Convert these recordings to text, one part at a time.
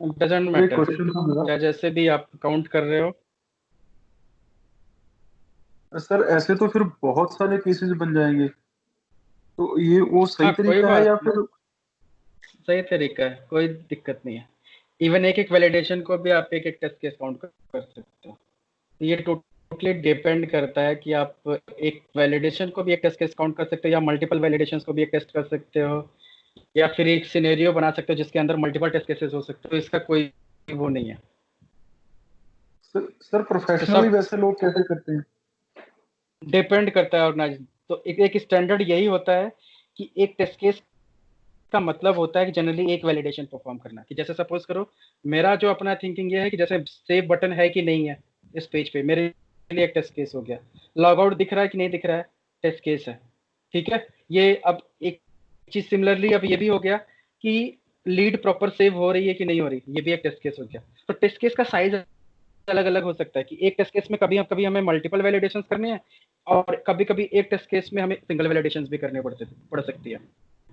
Doesn't तो एक matter, question था मेरा या जैसे भी आप काउंट कर रहे हो। सर, ऐसे तो फिर बहुत सारे केसेस बन जाएंगे, तो ये वो सही हाँ कोई तरीका है बात या नहीं, फिर? सही तरीका है, कोई दिक्कत नहीं है। इवन एक एक वैलिडेशन को भी आप एक एक टेस्ट केस काउंट कर सकते हो। तो ये टोटली डिपेंड करता है कि आप एक वैलिडेशन को भी एक टेस्ट केस काउंट कर सकते हो, या मल्टीपल वैलिडेशन को भी एक टेस्ट कर सकते हो, या फिर एक सिनेरियो बना सकते हो जिसके अंदर मल्टीपल टेस्ट केसेस हो सकते हो। इसका कोई वो नहीं है। सर तो प्रोफेशनली सब वैसे लोग कैसे करते हैं? डिपेंड करता है ऑर्गेनाइजेशन। तो एक स्टैंडर्ड यही होता है कि एक टेस्ट केस का मतलब होता है कि जनरली एक वैलिडेशन परफॉर्म करना। कि जैसे सपोज करो, मेरा जो अपना थिंकिंग ये है कि जैसे सेव बटन है कि नहीं है इस पेज पे, मेरे लिए एक टेस्ट केस हो गया। लॉग आउट दिख रहा है कि नहीं दिख रहा है, टेस्ट केस है। ठीक है। ये अब एक चीज सिमिलरली अब ये भी हो गया कि लीड प्रॉपर सेव हो रही है कि नहीं हो रही, ये भी एक टेस्ट केस हो गया। तो टेस्ट केस का साइज अलग अलग हो सकता है कि एक टेस्ट केस में कभी हमें मल्टीपल वैलिडेशंस करने हैं, और कभी कभी एक टेस्ट केस में हमें सिंगल वैलिडेशंस भी करने पड़ सकती है।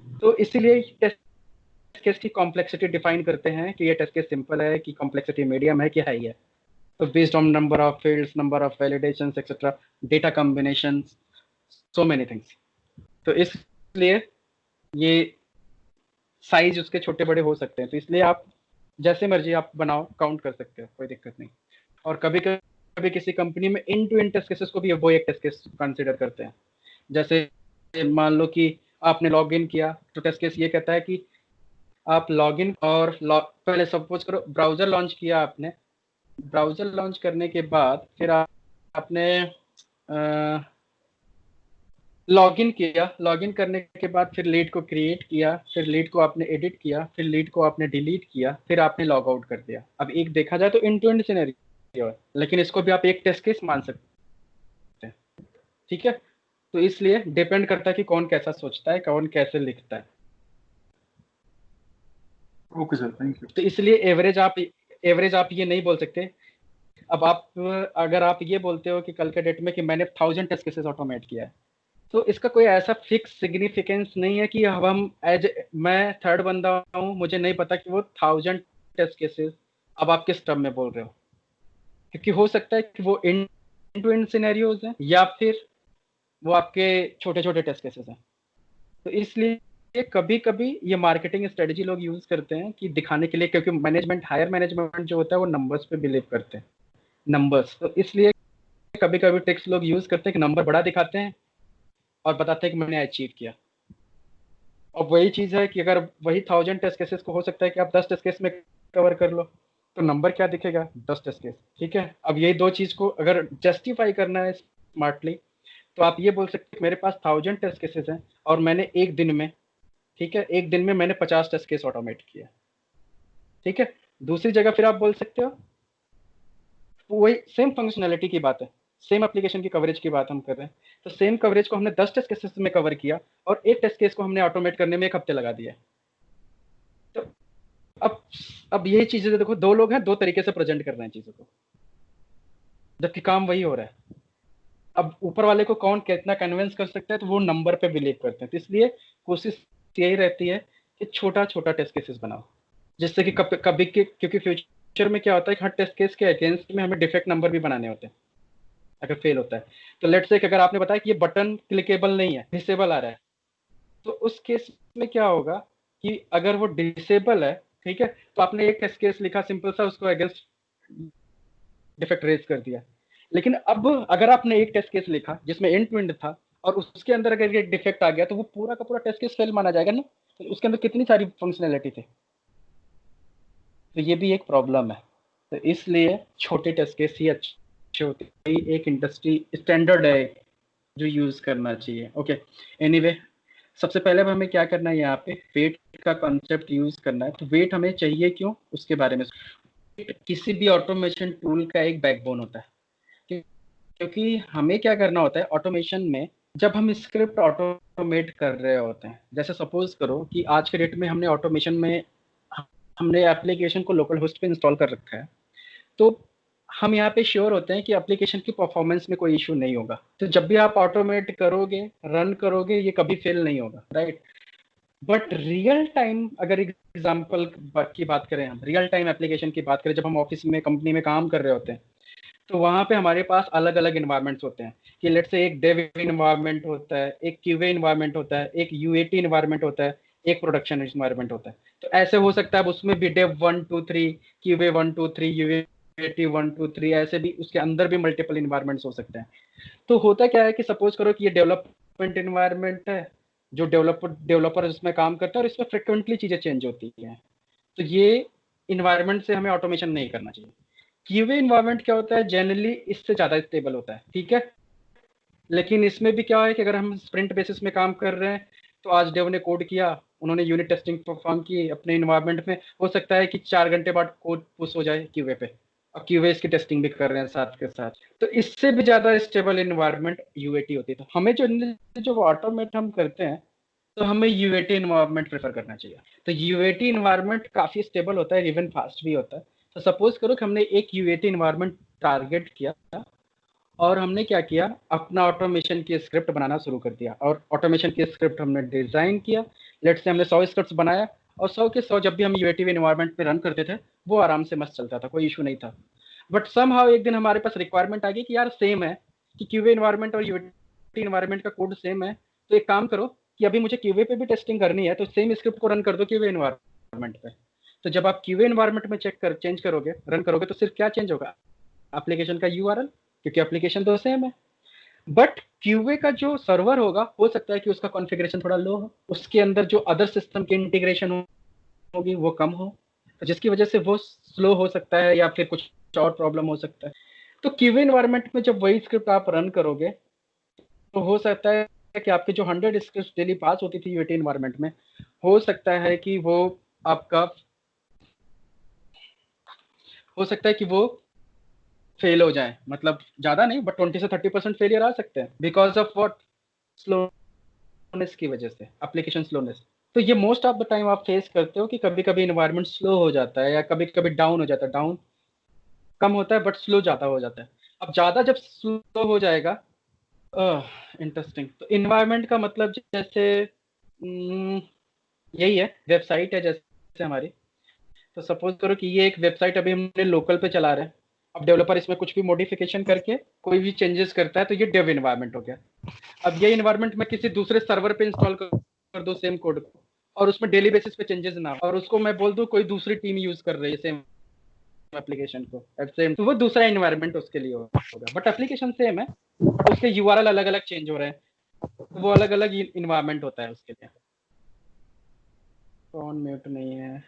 तो इसीलिए टेस्ट केस की कॉम्प्लेक्सिटी डिफाइन करते हैं कि ये टेस्ट केस सिंपल है कि कॉम्प्लेक्सिटी मीडियम है कि हाई है। तो based on number of fields, number of validations etcetera, data combination, so many things. तो इसलिए ये साइज उसके छोटे बड़े हो सकते हैं। तो इसलिए आप जैसे मर्जी आप बनाओ, काउंट कर सकते हो, कोई दिक्कत नहीं। और कभी कभी किसी कंपनी में इन टू इन टेस्ट केसेस को भी वो एक टेस्ट केस कंसिडर करते हैं। जैसे मान लो कि आपने लॉग इन किया, तो टेस्ट केस ये कहता है कि आप लॉग इन और पहले सपोज करो ब्राउजर लॉन्च किया आपने। ब्राउजर लॉन्च करने के बाद फिर आपने लॉगिन किया। लॉगिन करने के बाद फिर लीड को क्रिएट किया, फिर लीड को आपने एडिट किया, फिर लीड को आपने डिलीट किया, फिर आपने लॉग आउट कर दिया। अब एक देखा जाए तो इन टू एंड सिनेरियो है, लेकिन इसको भी आप एक टेस्ट केस मान सकते हैं। ठीक है। तो इसलिए डिपेंड करता है कि कौन कैसा सोचता है, कौन कैसे लिखता है। Okay sir, thank you. तो इसलिए एवरेज आप ये नहीं बोल सकते। अब आप अगर आप ये बोलते हो कि कल के डेट में कि मैंने 1000 टेस्ट केसेस ऑटोमेट किया है, तो इसका कोई ऐसा फिक्स सिग्निफिकेंस नहीं है कि अब हम एज मैं थर्ड बंदा हूँ, मुझे नहीं पता कि वो 1000 टेस्ट केसेस अब आप किस टर्म में बोल रहे हो। क्योंकि हो सकता है कि वो इन टू इन सिनेरियोज हैं, या फिर वो आपके छोटे छोटे टेस्ट केसेस हैं। तो इसलिए कभी कभी ये मार्केटिंग स्ट्रेटजी लोग यूज करते हैं कि दिखाने के लिए, क्योंकि मैनेजमेंट, हायर मैनेजमेंट जो होता है वो नंबर्स पे बिलीव करते हैं, नंबर्स। तो इसलिए कभी कभी टेक्स्ट लोग यूज करते हैं कि नंबर बड़ा दिखाते हैं और बताते हैं कि मैंने अचीव किया। अब वही चीज है कि अगर वही 1000 टेस्ट केसेस को हो सकता है कि आप 10 टेस्ट केस में कवर कर लो, तो नंबर क्या दिखेगा, 10 टेस्ट केस। ठीक है। अब ये दो चीज को अगर जस्टिफाई करना है स्मार्टली, तो आप ये बोल सकते हैं मेरे पास 1000 टेस्ट केसेस हैं और मैंने एक दिन में, ठीक है, एक दिन में मैंने 50 टेस्ट केस ऑटोमेट किया। ठीक है। दूसरी जगह फिर आप बोल सकते हो, वही सेम फंक्शनैलिटी की बात है, सेम एप्लीकेशन की कवरेज की बात हम कर रहे हैं। तो सेम कवरेज को हमने 10 टेस्ट केसेस में कवर किया, और एक टेस्ट केस को हमने ऑटोमेट करने में 1 हफ्ते लगा दिया। तो अब अब ये चीजें देखो, दो लोग हैं, दो तरीके से प्रेजेंट कर रहे हैं चीजों को, जबकि काम वही हो रहा है। अब ऊपर वाले को कौन कितना कन्विंस कर सकता है, तो वो नंबर पे बिलीव करते हैं। तो इसलिए कोशिश यही रहती है कि छोटा छोटा टेस्ट केसेस बनाओ, जिससे कि कभी के, क्योंकि फ्यूचर में क्या होता है कि हर टेस्ट केस के अगेंस्ट में हमें डिफेक्ट नंबर भी बनाने होते हैं अगर फेल होता है। तो लेट्स से अगर आपने बताया कि ये बटन क्लिकेबल नहीं है, डिसेबल आ रहा है, तो उस केस में क्या होगा कि अगर वो डिसेबल है, ठीक है, तो आपने एक टेस्ट केस लिखा सिंपल सा, उसको अगेंस्ट डिफेक्ट रेज कर दिया। लेकिन अब अगर आपने एक टेस्ट केस लिखा जिसमें एंड टू एंड था, और उसके अंदर अगर एक डिफेक्ट आ गया, तो वो पूरा का पूरा टेस्ट केस फेल माना जाएगा ना। तो उसके अंदर कितनी सारी फंक्शनैलिटी थी। तो ये भी एक प्रॉब्लम है। तो इसलिए छोटे टेस्ट केस ही अच्छे होते हैं, एक इंडस्ट्री स्टैंडर्ड है जो यूज करना चाहिए। ओके। एनीवे, सबसे पहले अब हमें क्या करना है, यहाँ पे वेट का कॉन्सेप्ट यूज करना है। तो वेट हमें चाहिए क्यों, उसके बारे में। किसी भी ऑटोमेशन टूल का एक बैकबोन होता है, क्योंकि हमें क्या करना होता है ऑटोमेशन में। जब हम स्क्रिप्ट ऑटोमेट कर रहे होते हैं, जैसे सपोज करो कि आज के डेट में हमने ऑटोमेशन में हमने एप्लीकेशन को लोकल होस्ट पे इंस्टॉल कर रखा है, तो हम यहाँ पे श्योर होते हैं कि एप्लीकेशन की परफॉर्मेंस में कोई इशू नहीं होगा। तो जब भी आप ऑटोमेट करोगे, रन करोगे, ये कभी फेल नहीं होगा, राइट। बट रियल टाइम अगर एग्जाम्पल की बात करें, हम रियल टाइम एप्लीकेशन की बात करें, जब हम ऑफिस में कंपनी में काम कर रहे होते हैं, तो वहां पे हमारे पास अलग अलग इन्वायरमेंट्स होते हैं कि लेट्स से एक डेव इन्वायरमेंट होता है, एक क्यूए इन्वायरमेंट होता है, एक यूएटी इन्वायरमेंट होता है, एक प्रोडक्शन इन्वायरमेंट होता है। तो ऐसे हो सकता है अब उसमें भी डेव 1 2 3, क्यूए 1 2 3, यूएटी 1 2 3, ऐसे भी उसके अंदर भी मल्टीपल इन्वायरमेंट्स हो सकते हैं। तो होता क्या है कि सपोज करो कि ये डेवलपमेंट इन्वायरमेंट है, जो डेवलपर इसमें काम करता है, और इसमें फ्रिक्वेंटली चीजें चेंज होती हैं। तो ये इन्वायरमेंट से हमें ऑटोमेशन नहीं करना चाहिए। क्यूए इन्वायरमेंट क्या होता है, जनरली इससे ज्यादा स्टेबल होता है, ठीक है। लेकिन इसमें भी क्या है कि अगर हम स्प्रिंट बेसिस में काम कर रहे हैं, तो आज डेव ने कोड किया, उन्होंने यूनिट टेस्टिंग परफॉर्म की अपने इन्वायरमेंट में, हो सकता है कि 4 घंटे बाद कोड पुश हो जाए क्यूए पे, और क्यूए इसकी टेस्टिंग भी कर रहे हैं साथ के साथ। तो इससे भी ज्यादा स्टेबल इन्वायरमेंट यूएटी होती है। तो हमें जो ऑटोमेट हम करते हैं, तो हमें यूएटी इन्वायरमेंट प्रेफर करना चाहिए। तो यूएटी इन्वायरमेंट काफी स्टेबल होता है, इवन फास्ट भी होता है। तो सपोज करो कि हमने एक यूएटी इन्वायरमेंट टारगेट किया, और हमने क्या किया, अपना ऑटोमेशन की स्क्रिप्ट बनाना शुरू कर दिया, और ऑटोमेशन की स्क्रिप्ट हमने डिजाइन किया। लेट्स से हमने 100 स्क्रिप्ट्स बनाया, और 100 के 100 जब भी हम यूएटी इन्वायरमेंट पे रन करते थे, वो आराम से मस्त चलता था, कोई इशू नहीं था। बट समहाउ एक दिन हमारे पास रिक्वायरमेंट आ गई कि यार सेम है, कि क्यूए इन्वायरमेंट और यूएटी इन्वायरमेंट का कोड सेम है, तो एक काम करो कि अभी मुझे क्यूए पे भी टेस्टिंग करनी है, तो सेम स्क्रिप्ट को रन कर दो क्यूए इन्वायरमेंट पे। तो जब आप क्यूए इन्वायरमेंट में चेंज करोगे, रन करोगे, तो सिर्फ क्या चेंज होगा, एप्लीकेशन का यूआरएल, क्योंकि एप्लीकेशन तो सेम है। बट क्यूए का जो सर्वर होगा, हो सकता है कि उसका कॉन्फ़िगरेशन थोड़ा लो हो, उसके अंदर जो अदर सिस्टम की इंटीग्रेशन होगी वो कम हो, तो जिसकी वजह से वो स्लो हो सकता है, या फिर कुछ और प्रॉब्लम हो सकता है। तो क्यूए इन्वायरमेंट में जब वही स्क्रिप्ट आप रन करोगे, तो हो सकता है कि आपके जो 100 स्क्रिप्ट डेली पास होती थी यूएटी इन्वायरमेंट में, हो सकता है कि वो आपका हो सकता है कि वो फेल हो जाए, मतलब ज्यादा नहीं, बट 20 से 30% फेलियर आ सकते हैं, बिकॉज ऑफ व्हाट, स्लोनेस की वजह से, एप्लीकेशन स्लोनेस। तो ये मोस्ट ऑफ द टाइम आप फेस करते हो कि कभी कभी इन्वायरमेंट स्लो हो जाता है, या कभी कभी डाउन हो जाता है, डाउन कम होता है बट स्लो ज्यादा हो जाता है। अब ज्यादा जब स्लो हो जाएगा, इंटरेस्टिंग, तो इन्वायरमेंट का मतलब जैसे यही है, वेबसाइट है जैसे हमारी। तो सपोज करो कि ये एक वेबसाइट अभी हमने लोकल पे चला रहे हैं, अब डेवलपर इसमें कुछ भी मॉडिफिकेशन करके कोई भी चेंजेस करता है, तो ये डेव इन्वायरमेंट हो गया। अब ये इन्वायरमेंट मैं किसी दूसरे सर्वर पे इंस्टॉल कर दूं सेम कोड को, और उसमें डेली बेसिस पे चेंजेस ना हो, और उसको मैं बोल दूं कोई दूसरी टीम यूज कर रही है सेम एप्लीकेशन को एट सेम, तो वो दूसरा इन्वायरमेंट उसके लिए होगा, बट एप्लीकेशन सेम है, बट उसके यूआरएल अलग अलग चेंज हो रहे हैं, तो वो अलग अलग इन्वायरमेंट होता है उसके लिए। कौन म्यूट नहीं है?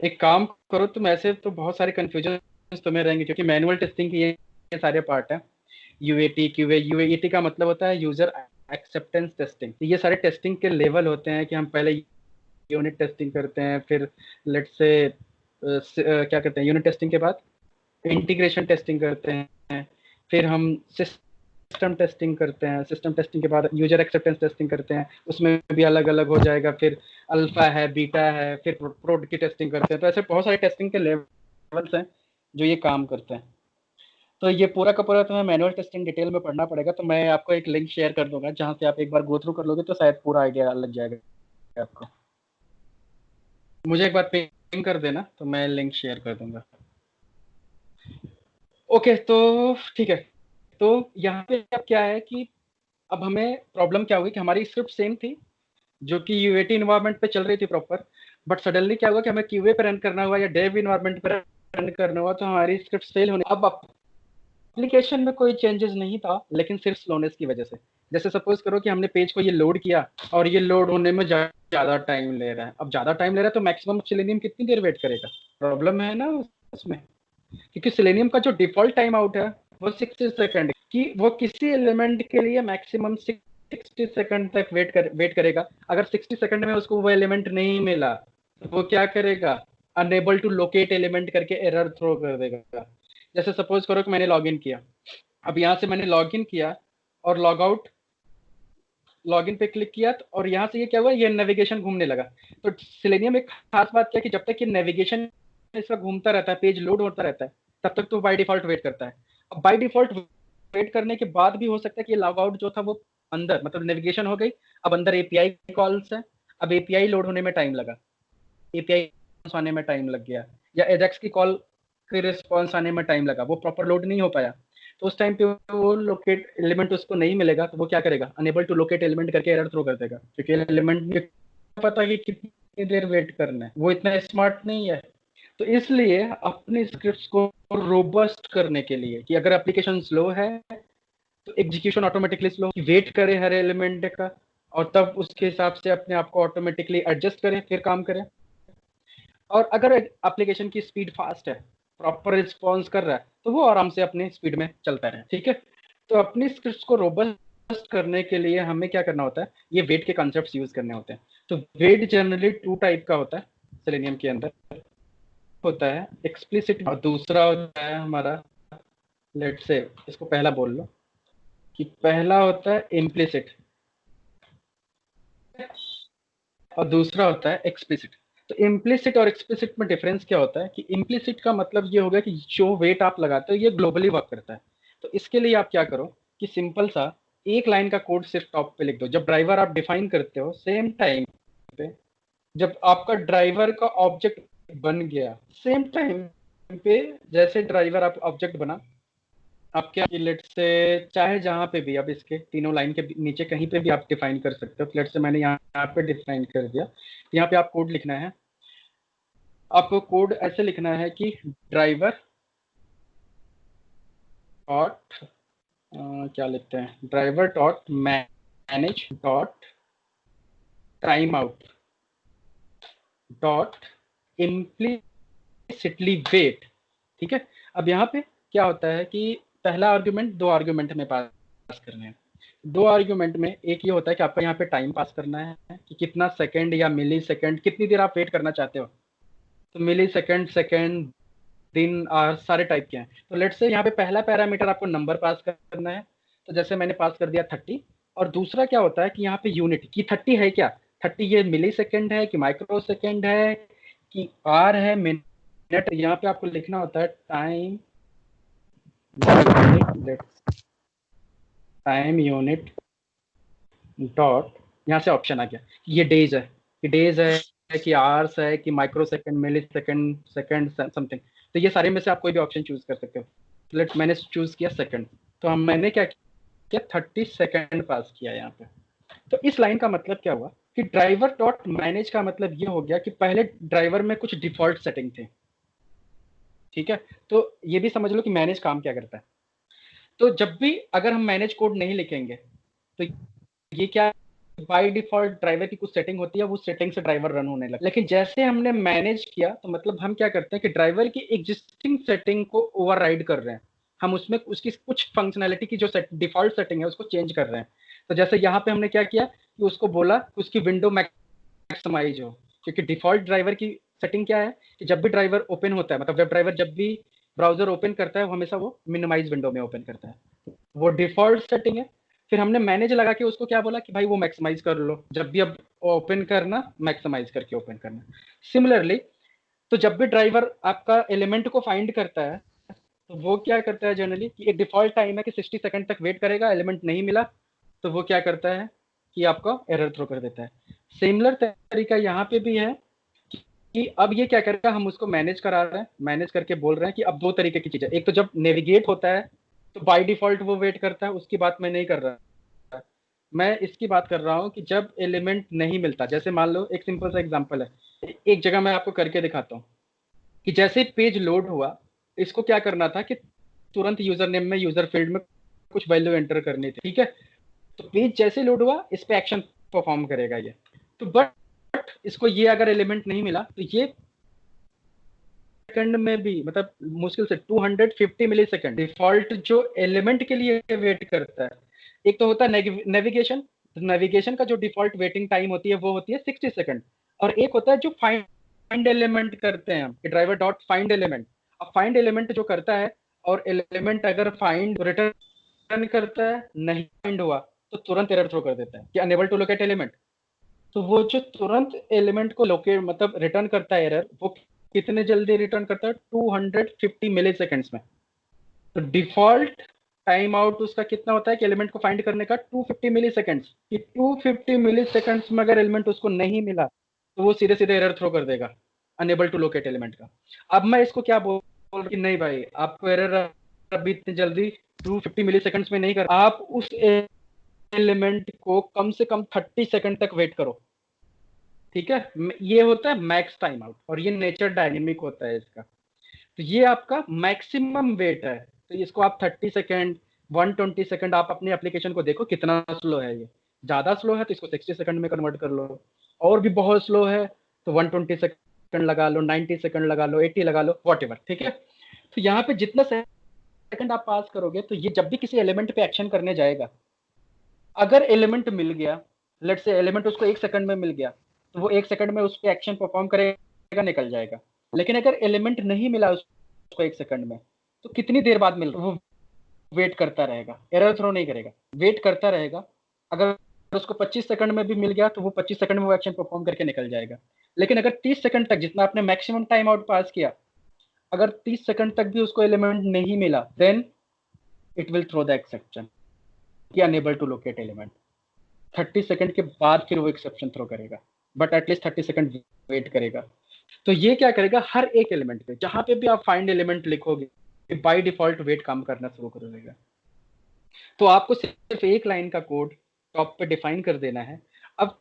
एक काम करो तुम, ऐसे तो बहुत सारे कंफ्यूजन तुम्हें रहेंगे, क्योंकि मैनुअल टेस्टिंग के ये सारे पार्ट है। यूएटी क्यूए, यूएटी का मतलब होता है यूजर एक्सेप्टेंस टेस्टिंग। ये सारे टेस्टिंग के लेवल होते हैं कि हम पहले यूनिट टेस्टिंग करते हैं, फिर लेट से क्या करते हैं, यूनिट टेस्टिंग के बाद इंटीग्रेशन टेस्टिंग करते हैं, फिर हम सिस्टम टेस्टिंग करते हैं, सिस्टम टेस्टिंग के बाद यूजर एक्सेप्टेंस टेस्टिंग करते हैं, उसमें भी अलग अलग हो जाएगा, फिर अल्फा है, बीटा है, फिर प्रोड की टेस्टिंग करते हैं। तो ऐसे बहुत सारे टेस्टिंग के लेवल्स हैं जो ये काम करते हैं। तो ये पूरा का पूरा तुम्हें मैनुअल टेस्टिंग डिटेल में पढ़ना पड़ेगा, तो मैं आपको एक लिंक शेयर कर दूंगा, जहाँ से आप एक बार गो थ्रू कर लोगे तो शायद पूरा आइडिया लग जाएगा आपको। मुझे एक बार पिंग कर देना, तो मैं लिंक शेयर कर दूंगा। ओके, तो ठीक है। तो यहाँ पे अब क्या है कि अब हमें प्रॉब्लम क्या हुई कि हमारी स्क्रिप्ट सेम थी, जो कि यूएटी इन्वायरमेंट पे चल रही थी प्रॉपर, बट सडनली क्या हुआ कि हमें क्यूए पे रन करना हुआ या डेव इन्वायरमेंट पे रन करना हुआ, तो हमारी स्क्रिप्ट फेल होने। अब एप्लीकेशन में कोई चेंजेस नहीं था, लेकिन सिर्फ स्लोनेस की वजह से। जैसे सपोज करो कि हमने पेज को ये लोड किया, और ये लोड होने में ज्यादा टाइम ले रहा है। अब ज्यादा टाइम ले रहा है, तो मैक्सिमम सेलेनियम कितनी देर वेट करेगा, प्रॉब्लम है ना उसमें। क्योंकि सेलेनियम का जो डिफॉल्ट टाइम आउट है वो 60 सेकंड, कि वो किसी एलिमेंट के लिए मैक्सिमम 60 सेकंड तक वेट करेगा। अगर 60 सेकंड में उसको वो एलिमेंट नहीं मिला, तो वो क्या करेगा, अनेबल टू लोकेट एलिमेंट करके एरर थ्रो कर देगा। जैसे सपोज करो कि मैंने लॉग इन किया, अब यहाँ से मैंने लॉग इन किया और लॉग आउट, लॉग इन पे क्लिक किया, और यहाँ से ये क्या हुआ, ये नेविगेशन घूमने लगा। तो सेलेनियम एक खास बात क्या है कि जब तक ये नेविगेशन हमेशा घूमता रहता है, पेज लोड होता रहता है, तब तक तो बाय डिफॉल्ट वेट करता है। अब बाय डिफॉल्ट वेट करने के बाद भी हो सकता है कि लॉग आउट जो था वो अंदर, मतलब नेविगेशन हो गई, अब अंदर एपीआई कॉल्स है, अब एपीआई लोड होने में टाइम लगा, एपीआई आने में टाइम लग गया, या एजेक्स की कॉल के रिस्पॉन्स आने में टाइम लगा, वो प्रॉपर लोड नहीं हो पाया, तो उस टाइम पे वो लोकेट एलिमेंट उसको नहीं मिलेगा, तो वो क्या करेगा, अनेबल टू लोकेट एलिमेंट करके एरर थ्रो कर देगा, क्योंकि एलिमेंट में पता है कि कितनी देर वेट करना है, वो इतना स्मार्ट नहीं है। तो इसलिए अपनी स्क्रिप्ट्स को रोबस्ट करने के लिए कि अगर एप्लीकेशन स्लो है तो एग्जीक्यूशन ऑटोमेटिकली स्लो, वेट करे हर एलिमेंट का, और तब उसके हिसाब से अपने आप को ऑटोमेटिकली एडजस्ट करे, फिर काम करे। और अगर एप्लीकेशन की स्पीड फास्ट है, प्रॉपर रिस्पॉन्स कर रहा है, तो वो आराम से अपने स्पीड में चलता रहे, ठीक है। तो अपनी स्क्रिप्ट्स को रोबस्ट करने के लिए हमें क्या करना होता है, ये वेट के कॉन्सेप्ट्स यूज करने होते हैं। तो वेट जनरली 2 टाइप का होता है सेलेनियम के अंदर, होता है एक्सप्लिसिट, और दूसरा होता है हमारा, लेट्स से इसको पहला बोल लो, कि पहला होता है इम्प्लिसिट और दूसरा होता है एक्सप्लिसिट। तो इम्प्लिसिट और एक्सप्लिसिट में डिफरेंस क्या होता है, कि इम्प्लिसिट का मतलब ये होगा कि जो वेट आप लगाते हो ये ग्लोबली वर्क करता है। तो इसके लिए आप क्या करो कि सिंपल सा एक लाइन का कोड सिर्फ टॉप पे लिख दो, जब ड्राइवर आप डिफाइन करते हो सेम टाइम पे, जब आपका ड्राइवर का ऑब्जेक्ट बन गया, सेम टाइम पे जैसे ड्राइवर आप ऑब्जेक्ट बना, आप क्या लेट से चाहे जहां पे भी, अब इसके तीनों लाइन के नीचे कहीं पे भी आप डिफाइन कर सकते हो। लेट से मैंने यहाँ पे डिफाइन कर दिया, यहाँ पे आप कोड लिखना है, आपको कोड ऐसे लिखना है कि ड्राइवर डॉट क्या लिखते हैं, driver dot manage dot time out dot implicitly wait, ठीक है। अब यहाँ पे क्या होता है कि पहला आर्ग्यूमेंट, 2 आर्ग्यूमेंट में पास करने हैं। 2 आर्ग्यूमेंट में एक ये होता है कि आपको यहाँ पे टाइम पास करना है कि कितना सेकंड या मिली सेकंड, कितनी देर आप वेट करना चाहते हो। तो मिली सेकंड, सेकंड, दिन, आवर, सारे टाइप के हैं। तो लेट्स से यहाँ पे पहला पैरामीटर आपको नंबर पास करना है, तो जैसे मैंने पास कर दिया 30। और दूसरा क्या होता है कि यहाँ पे यूनिट की 30 है क्या, 30 ये मिली सेकेंड है कि माइक्रो सेकेंड है कि आर है, मिनट, यहाँ पे आपको लिखना होता है टाइम यूनिट डॉट, यहाँ से ऑप्शन आ गया कि ये डेज है, कि डेज है कि आवर्स है कि माइक्रो सेकेंड, मिली सेकेंड, सेकेंड समथिंग। तो ये सारे में से आप कोई भी ऑप्शन चूज कर सकते हो। लेट्स मैंने चूज किया सेकंड, तो हम मैंने क्या किया 30 सेकंड पास किया यहाँ पे। तो इस लाइन का मतलब क्या हुआ कि ड्राइवर डॉट मैनेज का मतलब ये हो गया कि पहले ड्राइवर में कुछ डिफॉल्ट सेटिंग थे, ठीक है। तो ये भी समझ लो कि मैनेज काम क्या करता है। तो जब भी अगर हम मैनेज कोड नहीं लिखेंगे तो ये क्या, बाय डिफॉल्ट ड्राइवर की कुछ सेटिंग होती है, वो सेटिंग से ड्राइवर रन होने लगा। लेकिन जैसे हमने मैनेज किया तो मतलब हम क्या करते हैं कि ड्राइवर की एग्जिस्टिंग सेटिंग को ओवरराइड कर रहे हैं, हम उसमें उसकी कुछ फंक्शनैलिटी की जो डिफॉल्ट सेटिंग है उसको चेंज कर रहे हैं। तो जैसे यहाँ पे हमने क्या किया कि उसको बोला कि उसकी विंडो मैक्सिमाइज हो, क्योंकि डिफॉल्ट ड्राइवर की सेटिंग क्या है कि जब भी ड्राइवर ओपन होता है, मतलब वेब ड्राइवर जब भी ब्राउजर ओपन करता है वो हमेशा वो मिनिमाइज विंडो में ओपन करता है, वो डिफॉल्ट सेटिंग है। फिर हमने मैनेज लगा के उसको क्या बोला कि भाई वो मैक्सिमाइज कर लो, जब भी अब ओपन करना मैक्सिमाइज करके ओपन करना। सिमिलरली तो जब भी ड्राइवर आपका एलिमेंट को फाइंड करता है तो वो क्या करता है जनरली कि एक डिफॉल्ट टाइम है कि 60 सेकंड तक वेट करेगा, एलिमेंट नहीं मिला तो वो क्या करता है कि आपका एरर थ्रो कर देता है। सिमिलर तरीका यहाँ पे भी है कि अब ये क्या करेगा, हम उसको मैनेज करा रहे हैं, मैनेज करके बोल रहे हैं कि अब 2 तरीके की चीजें, एक तो जब नेविगेट होता है तो बाय डिफॉल्ट वो वेट करता है, उसकी बात मैं नहीं कर रहा, मैं इसकी बात कर रहा हूँ कि जब एलिमेंट नहीं मिलता, जैसे मान लो एक सिंपल सा एग्जांपल है, एक जगह मैं आपको करके दिखाता हूँ कि जैसे पेज लोड हुआ, इसको क्या करना था कि तुरंत यूजर नेम में यूजर फील्ड में कुछ वैल्यू एंटर करनी थी, ठीक है। तो पेज जैसे लोड हुआ इस पे एक्शन परफॉर्म करेगा ये। तो बट इसको ये अगर एलिमेंट नहीं मिला तो ये सेकंड में भी, मतलब मुश्किल से 250 मिली सेकंड डिफॉल्ट जो एलिमेंट के लिए वेट करता है। एक तो होता है नेविगेशन, नेविगेशन का जो डिफॉल्ट वेटिंग टाइम होती है वो होती है 60 सेकंड, और एक होता है जो फाइंड एलिमेंट करते हैं हम, ड्राइवर डॉट फाइंड एलिमेंट। अब फाइंड एलिमेंट जो करता है, और एलिमेंट अगर फाइंड रिटर्न करता है, नहीं फाइंड हुआ तो तुरंत एरर थ्रो कर देता है कि अनेबल टू लोकेट एलिमेंट। तो वो जो तुरंत एलिमेंट को लोकेट मतलब रिटर्न करता है एरर, वो कितने जल्दी रिटर्न करता है, 250 मिली सेकेंड्स में। तो डिफॉल्ट टाइम आउट उसका कितना होता है कि एलिमेंट को फाइंड करने का 250 मिली सेकेंड्स, कि 250 मिली सेकेंड्स में अगर एलिमेंट उसको नहीं मिला तो वो सीधे सीधे एरर थ्रो कर देगा, अनेबल टू लोकेट एलिमेंट का। अब मैं इसको क्या बोल कि नहीं भाई, आपको एरर अभी इतनी जल्दी 250 मिली सेकेंड्स में नहीं कर, आप उस एलिमेंट को कम से कम 30 सेकंड तक वेट करो, ठीक है। ये होता है मैक्स टाइम आउट, और ये नेचर डायनेमिक होता है इसका। तो ये आपका मैक्सिमम वेट है। तो इसको आप 30 सेकंड, 120 सेकंड, आप अपनी एप्लीकेशन को देखो कितना स्लो है। ये ज्यादा स्लो है तो इसको 60 सेकंड में कन्वर्ट कर लो, और भी बहुत स्लो है तो 120 सेकंड लगा लो, 90 सेकंड लगा लो, 80 लगा लो, वॉट, ठीक है। तो यहाँ पे जितना सेकंड आप पास करोगे, तो ये जब भी किसी एलिमेंट पे एक्शन करने जाएगा, अगर एलिमेंट मिल गया, लेट से एलिमेंट उसको 1 सेकंड में मिल गया, तो वो 1 सेकंड में उस पर एक्शन परफॉर्म करेगा, निकल जाएगा। लेकिन अगर एलिमेंट नहीं मिला उसको 1 सेकंड में, तो कितनी देर बाद मिल, वो वेट करता रहेगा, एरर थ्रो नहीं करेगा, वेट करता रहेगा। अगर उसको 25 सेकंड में भी मिल गया तो वो 25 सेकंड में वो एक्शन परफॉर्म करके निकल जाएगा। लेकिन अगर 30 सेकंड तक, जितना आपने मैक्सिमम टाइम आउट पास किया, अगर 30 सेकंड तक भी उसको एलिमेंट नहीं मिला, then it will throw the exception कि unable to locate element. 30 second के बाद फिर वो एक्सेप्शन थ्रो करेगा, बट एटलीस्ट 30 सेकंड वेट करेगा। तो ये क्या करेगा, हर एक एलिमेंट पे जहां पे भी आप फाइंड एलिमेंट लिखोगे, बाय डिफॉल्ट वेट काम करना शुरू कर देगा। तो आपको सिर्फ एक लाइन का कोड टॉप पे डिफाइन कर देना है। अब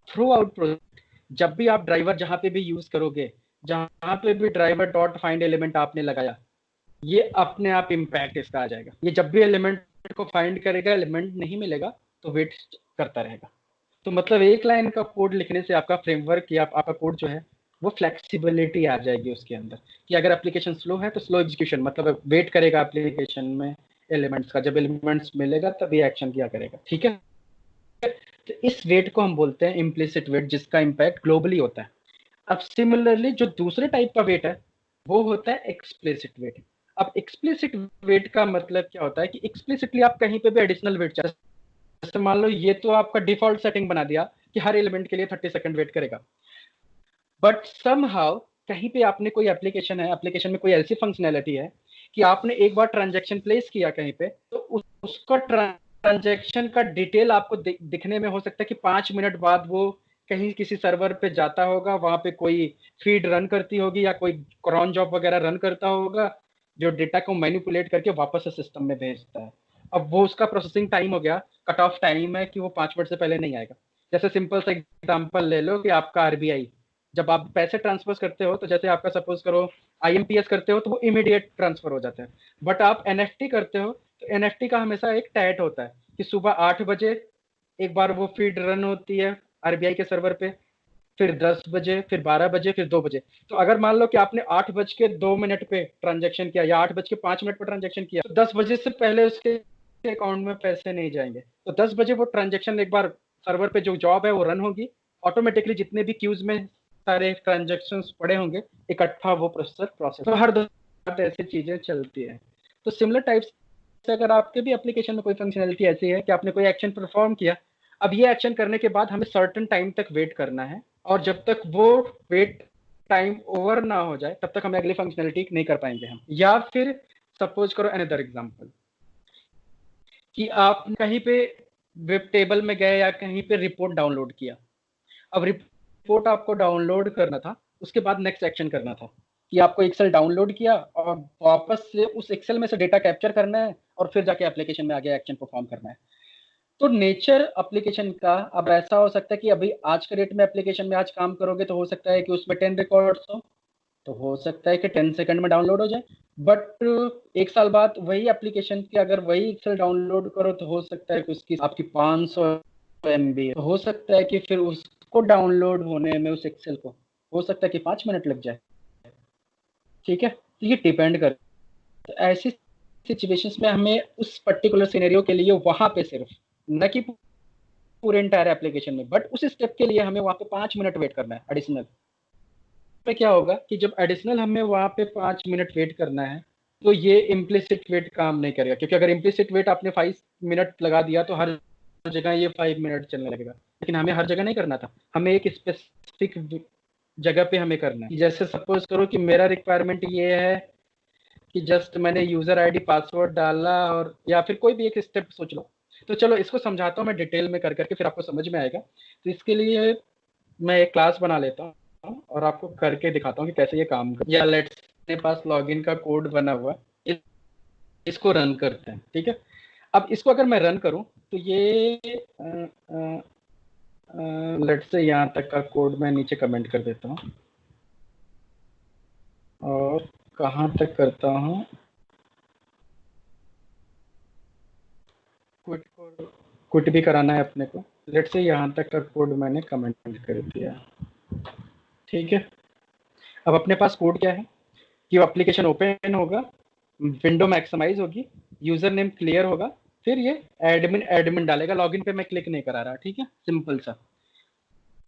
थ्रू आउट प्रोजेक्ट, जब भी आप ड्राइवर जहां पे भी यूज करोगे, जहां पे भी ड्राइवर डॉट फाइंड एलिमेंट आपने लगाया, ये अपने आप इम्पैक्ट इसका आ जाएगा। ये जब भी एलिमेंट को फाइंड करेगा, एलिमेंट नहीं मिलेगा तो वेट करता रहेगा। तो मतलब एक लाइन का कोड लिखने से आपका फ्रेमवर्क या आपका कोड जो है वो फ्लेक्सिबिलिटी आ जाएगी उसके अंदर, कि अगर एप्लीकेशन स्लो है तो स्लो एग्जीक्यूशन, मतलब वेट करेगा एप्लीकेशन में एलिमेंट्स का, जब एलिमेंट्स मिलेगा तभी एक्शन किया करेगा, ठीक है। तो इस वेट को हम बोलते हैं इम्प्लिसिट वेट, जिसका इम्पैक्ट ग्लोबली होता है। अब सिमिलरली जो दूसरे टाइप का वेट है वो होता है एक्सप्लिसिट वेट। अब एक्सप्लिसिट वेट का मतलब क्या होता है कि एक्सप्लिसिटली आप कहीं पे भी एडिशनल वेट, जैसे मान लो ये तो आपका डिफॉल्ट सेटिंग बना दिया कि हर एलिमेंट के लिए 30 सेकंड वेट करेगा, बट समहाउ कहीं पे आपने कोई एप्लीकेशन है, एप्लीकेशन में कोई ऐसी फंक्शनैलिटी है कि आपने एक बार ट्रांजैक्शन प्लेस किया कहीं पे, तो उसका ट्रांजैक्शन का डिटेल आपको दिखने में हो सकता है कि 5 मिनट बाद वो कहीं किसी सर्वर पे जाता होगा, वहां पे कोई फीड रन करती होगी या कोई क्रॉन जॉब वगैरह रन करता होगा, जो डेटा को मैनिपुलेट करके वापस से सिस्टम में भेजता है। अब वो उसका प्रोसेसिंग टाइम हो गया, कट ऑफ टाइम है कि वो 5 मिनट से पहले नहीं आएगा। जैसे सिंपल सा एग्जांपल ले लो कि आपका आरबीआई, जब आप पैसे ट्रांसफर करते हो, तो जैसे आपका सपोज करो आईएमपीएस करते हो तो वो इमीडिएट ट्रांसफर हो जाता है। बट आप एनएफटी करते हो तो एनएफटी का हमेशा एक टैट होता है कि सुबह 8 बजे एक बार वो फीड रन होती है आरबीआई के सर्वर पे, फिर 10 बजे, फिर 12 बजे, फिर 2 बजे। तो अगर मान लो कि आपने 8:02 पे ट्रांजेक्शन किया या 8:05 पे ट्रांजेक्शन किया, तो 10 बजे से पहले उसके अकाउंट में पैसे नहीं जाएंगे। तो 10 बजे वो ट्रांजेक्शन एक बार सर्वर पे जो जॉब है वो रन होगी, ऑटोमेटिकली जितने भी क्यूज में सारे ट्रांजेक्शन पड़े होंगे, इकट्ठा वो प्रोसेसर प्रोसेस, तो हर ऐसी चीजें चलती है। तो सिमिलर टाइप्स से अगर आपके भी एप्लीकेशन में कोई फंक्शनैलिटी ऐसी है कि आपने कोई एक्शन परफॉर्म किया, अब ये एक्शन करने के बाद हमें सर्टेन टाइम तक वेट करना है, और जब तक वो वेट टाइम ओवर ना हो जाए तब तक हमें अगली फंक्शनैलिटी नहीं कर पाएंगे हम। या फिर सपोज करो अनदर एग्जांपल कि आप कहीं पे वेब टेबल में गए या कहीं पे रिपोर्ट डाउनलोड किया। अब रिपोर्ट आपको डाउनलोड करना था, उसके बाद नेक्स्ट एक्शन करना था कि आपको एक्सेल डाउनलोड किया और वापस से उस एक्सेल में से डेटा कैप्चर करना है और फिर जाके एप्लीकेशन में आगे एक्शन परफॉर्म करना है। तो नेचर एप्लीकेशन का अब ऐसा हो सकता है कि अभी आज के डेट में एप्लीकेशन में आज काम करोगे तो हो सकता है कि उसमें 10 रिकॉर्ड्स हो, तो हो सकता है कि 10 सेकंड में डाउनलोड हो जाए। बट एक साल बाद वही एप्लीकेशन की अगर वही एक्सेल डाउनलोड करो तो हो सकता है कि उसकी आपकी 500 MB, तो हो सकता है कि फिर उसको डाउनलोड होने में उस एक्सेल को हो सकता है कि 5 मिनट लग जाए, ठीक है। तो ये डिपेंड कर, तो ऐसी सिचुएशंस में हमें उस पर्टिकुलर सिनेरियो के लिए वहां पे सिर्फ, न कि पूरे इंटायर एप्लीकेशन में, बट उस स्टेप के लिए हमें वहां पे 5 मिनट वेट करना है एडिशनल। पे क्या होगा कि जब एडिशनल हमें वहां पे 5 मिनट वेट करना है, तो ये इम्प्लिसिट वेट काम नहीं करेगा, क्योंकि अगर इम्प्लिसिट वेट आपने 5 मिनट लगा दिया तो हर जगह ये 5 मिनट चलने लगेगा। लेकिन हमें हर जगह नहीं करना था, हमें एक स्पेसिफिक जगह पे हमें करना है। जैसे सपोज करो कि मेरा रिक्वायरमेंट ये है कि जस्ट मैंने यूजर आईडी पासवर्ड डाला, और या फिर कोई भी एक स्टेप सोच लो। तो चलो इसको समझाता हूँ मैं डिटेल में कर करके, फिर आपको समझ में आएगा। तो इसके लिए मैं एक क्लास बना लेता हूँ और आपको करके दिखाता हूँ कि कैसे ये काम कर, या लेट्स मेरे पास लॉगिन का कोड बना हुआ है, इसको रन करते हैं, ठीक है। अब इसको अगर मैं रन करूं तो ये लेट्स से यहाँ तक का कोड मैं नीचे कमेंट कर देता हूँ, और कहाँ तक करता हूँ, क्विट भी कराना है अपने को। लेट्स से यहाँ तक का कोड मैंने कमेंट कर दिया, ठीक है। अब अपने पास कोड क्या है कि एप्लीकेशन ओपन होगा, विंडो मैक्सिमाइज होगी, यूजर नेम क्लियर होगा, फिर ये एडमिन एडमिन डालेगा। लॉगिन पे मैं क्लिक नहीं करा रहा, ठीक है, सिंपल सा।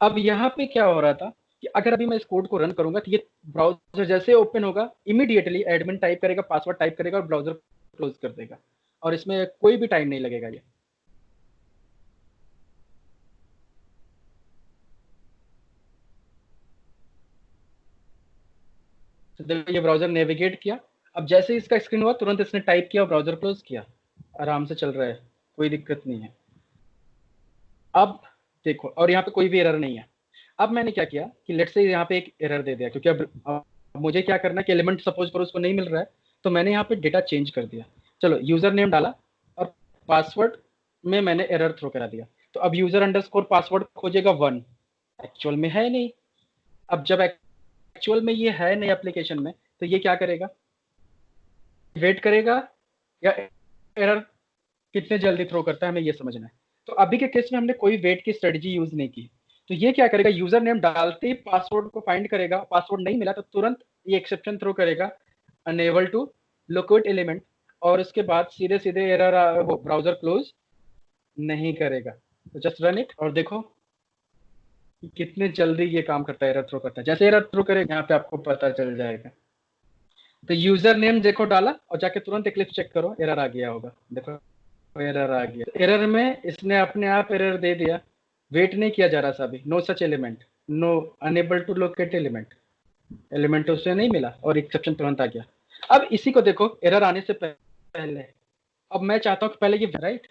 अब यहाँ पे क्या हो रहा था कि अगर अभी मैं इस कोड को रन करूंगा तो ये ब्राउजर जैसे ओपन होगा, इमीडिएटली एडमिन टाइप करेगा, पासवर्ड टाइप करेगा और ब्राउजर क्लोज कर देगा, और इसमें कोई भी टाइम नहीं लगेगा। ये तो देखो ये ब्राउजर नेविगेट किया। अब जैसे इसका स्क्रीन हुआ तुरंत इसने टाइप किया और ब्राउजर क्लोज किया, आराम से चल रहा है, कोई दिक्कत नहीं है। अब देखो, और यहाँ पे कोई भी एरर नहीं है। अब मैंने क्या किया कि लेट्स से यहाँ पे एक एरर दे दिया, क्योंकि अब मुझे क्या करना है कि एलिमेंट सपोज करो उसको नहीं मिल रहा है, तो मैंने यहाँ पे डेटा चेंज कर दिया। चलो यूजर नेम डाला और पासवर्ड में मैंने एरर थ्रो करा दिया। तो अब यूजर अंडरस्कोर पासवर्ड खोजेगा 1, एक्चुअल में है नहीं। अब जब एक्चुअल में ये है नहीं एप्लीकेशन में, तो ये क्या करेगा, वेट करेगा या एरर कितने जल्दी थ्रो करता है, हमें ये समझना है। तो अभी के केस में हमने कोई वेट की स्ट्रेटजी यूज नहीं की। तो ये क्या करेगा, यूजर नेम डालते ही पासवर्ड को फाइंड करेगा, पासवर्ड नहीं मिला तो तुरंत ये एक्सेप्शन थ्रो करेगा, अनेबल टू लोकेट एलिमेंट, और उसके बाद सीधे सीधे एरर ब्राउजर क्लोज नहीं करेगा। तो जस्ट रन इट और देखो कि कितने जल्दी ये काम करता है, एरर थ्रो करता है। जैसे एरर थ्रो करेगा यहाँ पे आपको पता चल जाएगा। तो यूजर नेम देखो डाला और जाके तुरंत इक्लिप्स चेक करो, एरर आ गया होगा, देखो एरर आ गया। एरर में इसने अपने आप एरर दे दिया, वेट नहीं किया जा रहा था अभी, no such element, no unable to locate element, element उसे नहीं मिला और एक्सेप्शन तुरंत आ गया। अब इसी को देखो एरर आने से पहले, अब मैं चाहता हूँ कि पहले ये राइट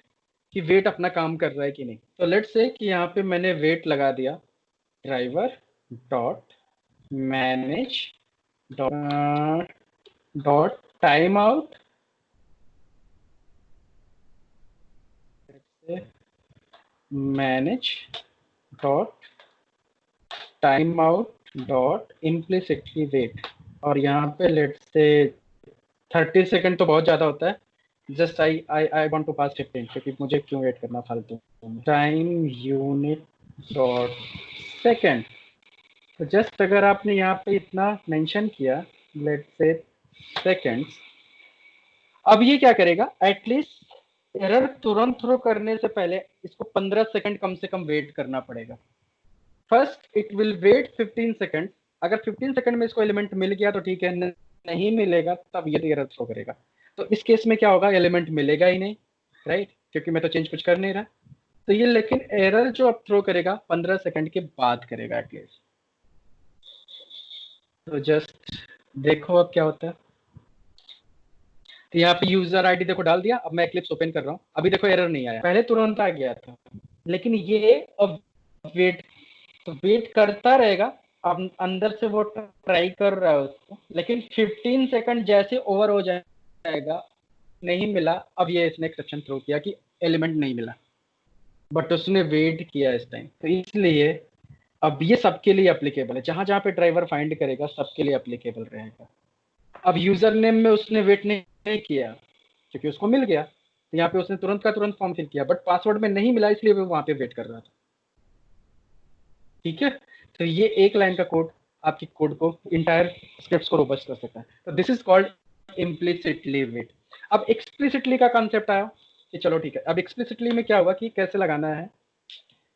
कि वेट अपना काम कर रहा है कि नहीं। तो लेट्स से कि यहाँ पे मैंने वेट लगा दिया, driver dot manage dot time out manage dot time out dot implicitly wait, और यहाँ पे लेट्स से 30 सेकंड तो बहुत ज़्यादा होता है, जस्ट आई वांट टू पास 15, क्योंकि मुझे क्यों वेट करना फालतू। टाइम यूनिट डॉट सेकंड, तो जस्ट अगर आपने यहाँ पे इतना मेंशन किया लेट्स से सेकंड्स, अब ये क्या करेगा, एटलीस्ट एरर तुरंत थ्रो करने से पहले इसको 15 सेकंड कम से कम वेट करना पड़ेगा। First it will wait 15 second, अगर 15 सेकंड में इसको एलिमेंट मिल गया तो ठीक है, नहीं मिलेगा तब ये एरर थ्रो करेगा। तो इस केस में क्या होगा, एलिमेंट मिलेगा ही नहीं, राइट, क्योंकि मैं तो चेंज कुछ कर नहीं रहा। तो ये लेकिन एरर जो अब थ्रो करेगा 15 सेकंड के बाद करेगा एटलीस्ट। तो जस्ट देखो अब क्या होता है। तो यहाँ पे यूजर आईडी देखो डाल दिया, अब मैं एक्लिप्स ओपन कर रहा हूँ, अभी देखो एरर नहीं आया, पहले तुरंत आ गया था, लेकिन ये अब वेट, तो वेट करता रहेगा। अब अंदर से वो ट्राई कर रहा है उसको, लेकिन 15 सेकंड जैसे ओवर हो जाएगा, नहीं मिला, अब ये इसने एक्सेप्शन थ्रो किया कि एलिमेंट नहीं मिला, बट उसने वेट किया इस टाइम। तो इसलिए अब ये सबके लिए एप्लीकेबल है, जहां जहां पे ड्राइवर फाइंड करेगा सबके लिए एप्लीकेबल रहेगा। अब यूजर नेम में उसने वेट नहीं किया क्योंकि उसको मिल गया, तो यहाँ पे उसने तुरंत का तुरंत फॉर्म फिल किया, बट पासवर्ड में नहीं मिला इसलिए वो वहां पे वेट कर रहा था, ठीक है। तो ये एक लाइन का कोड आपकी कोड को, इंटायर स्क्रिप्ट्स को रोबस्ट कर सकता है। तो this is called implicitly wait. अब एक्सप्लिसिटली का कॉन्सेप्ट आया कि चलो ठीक है, अब एक्सप्लिसिटली में क्या हुआ कि कैसे लगाना है।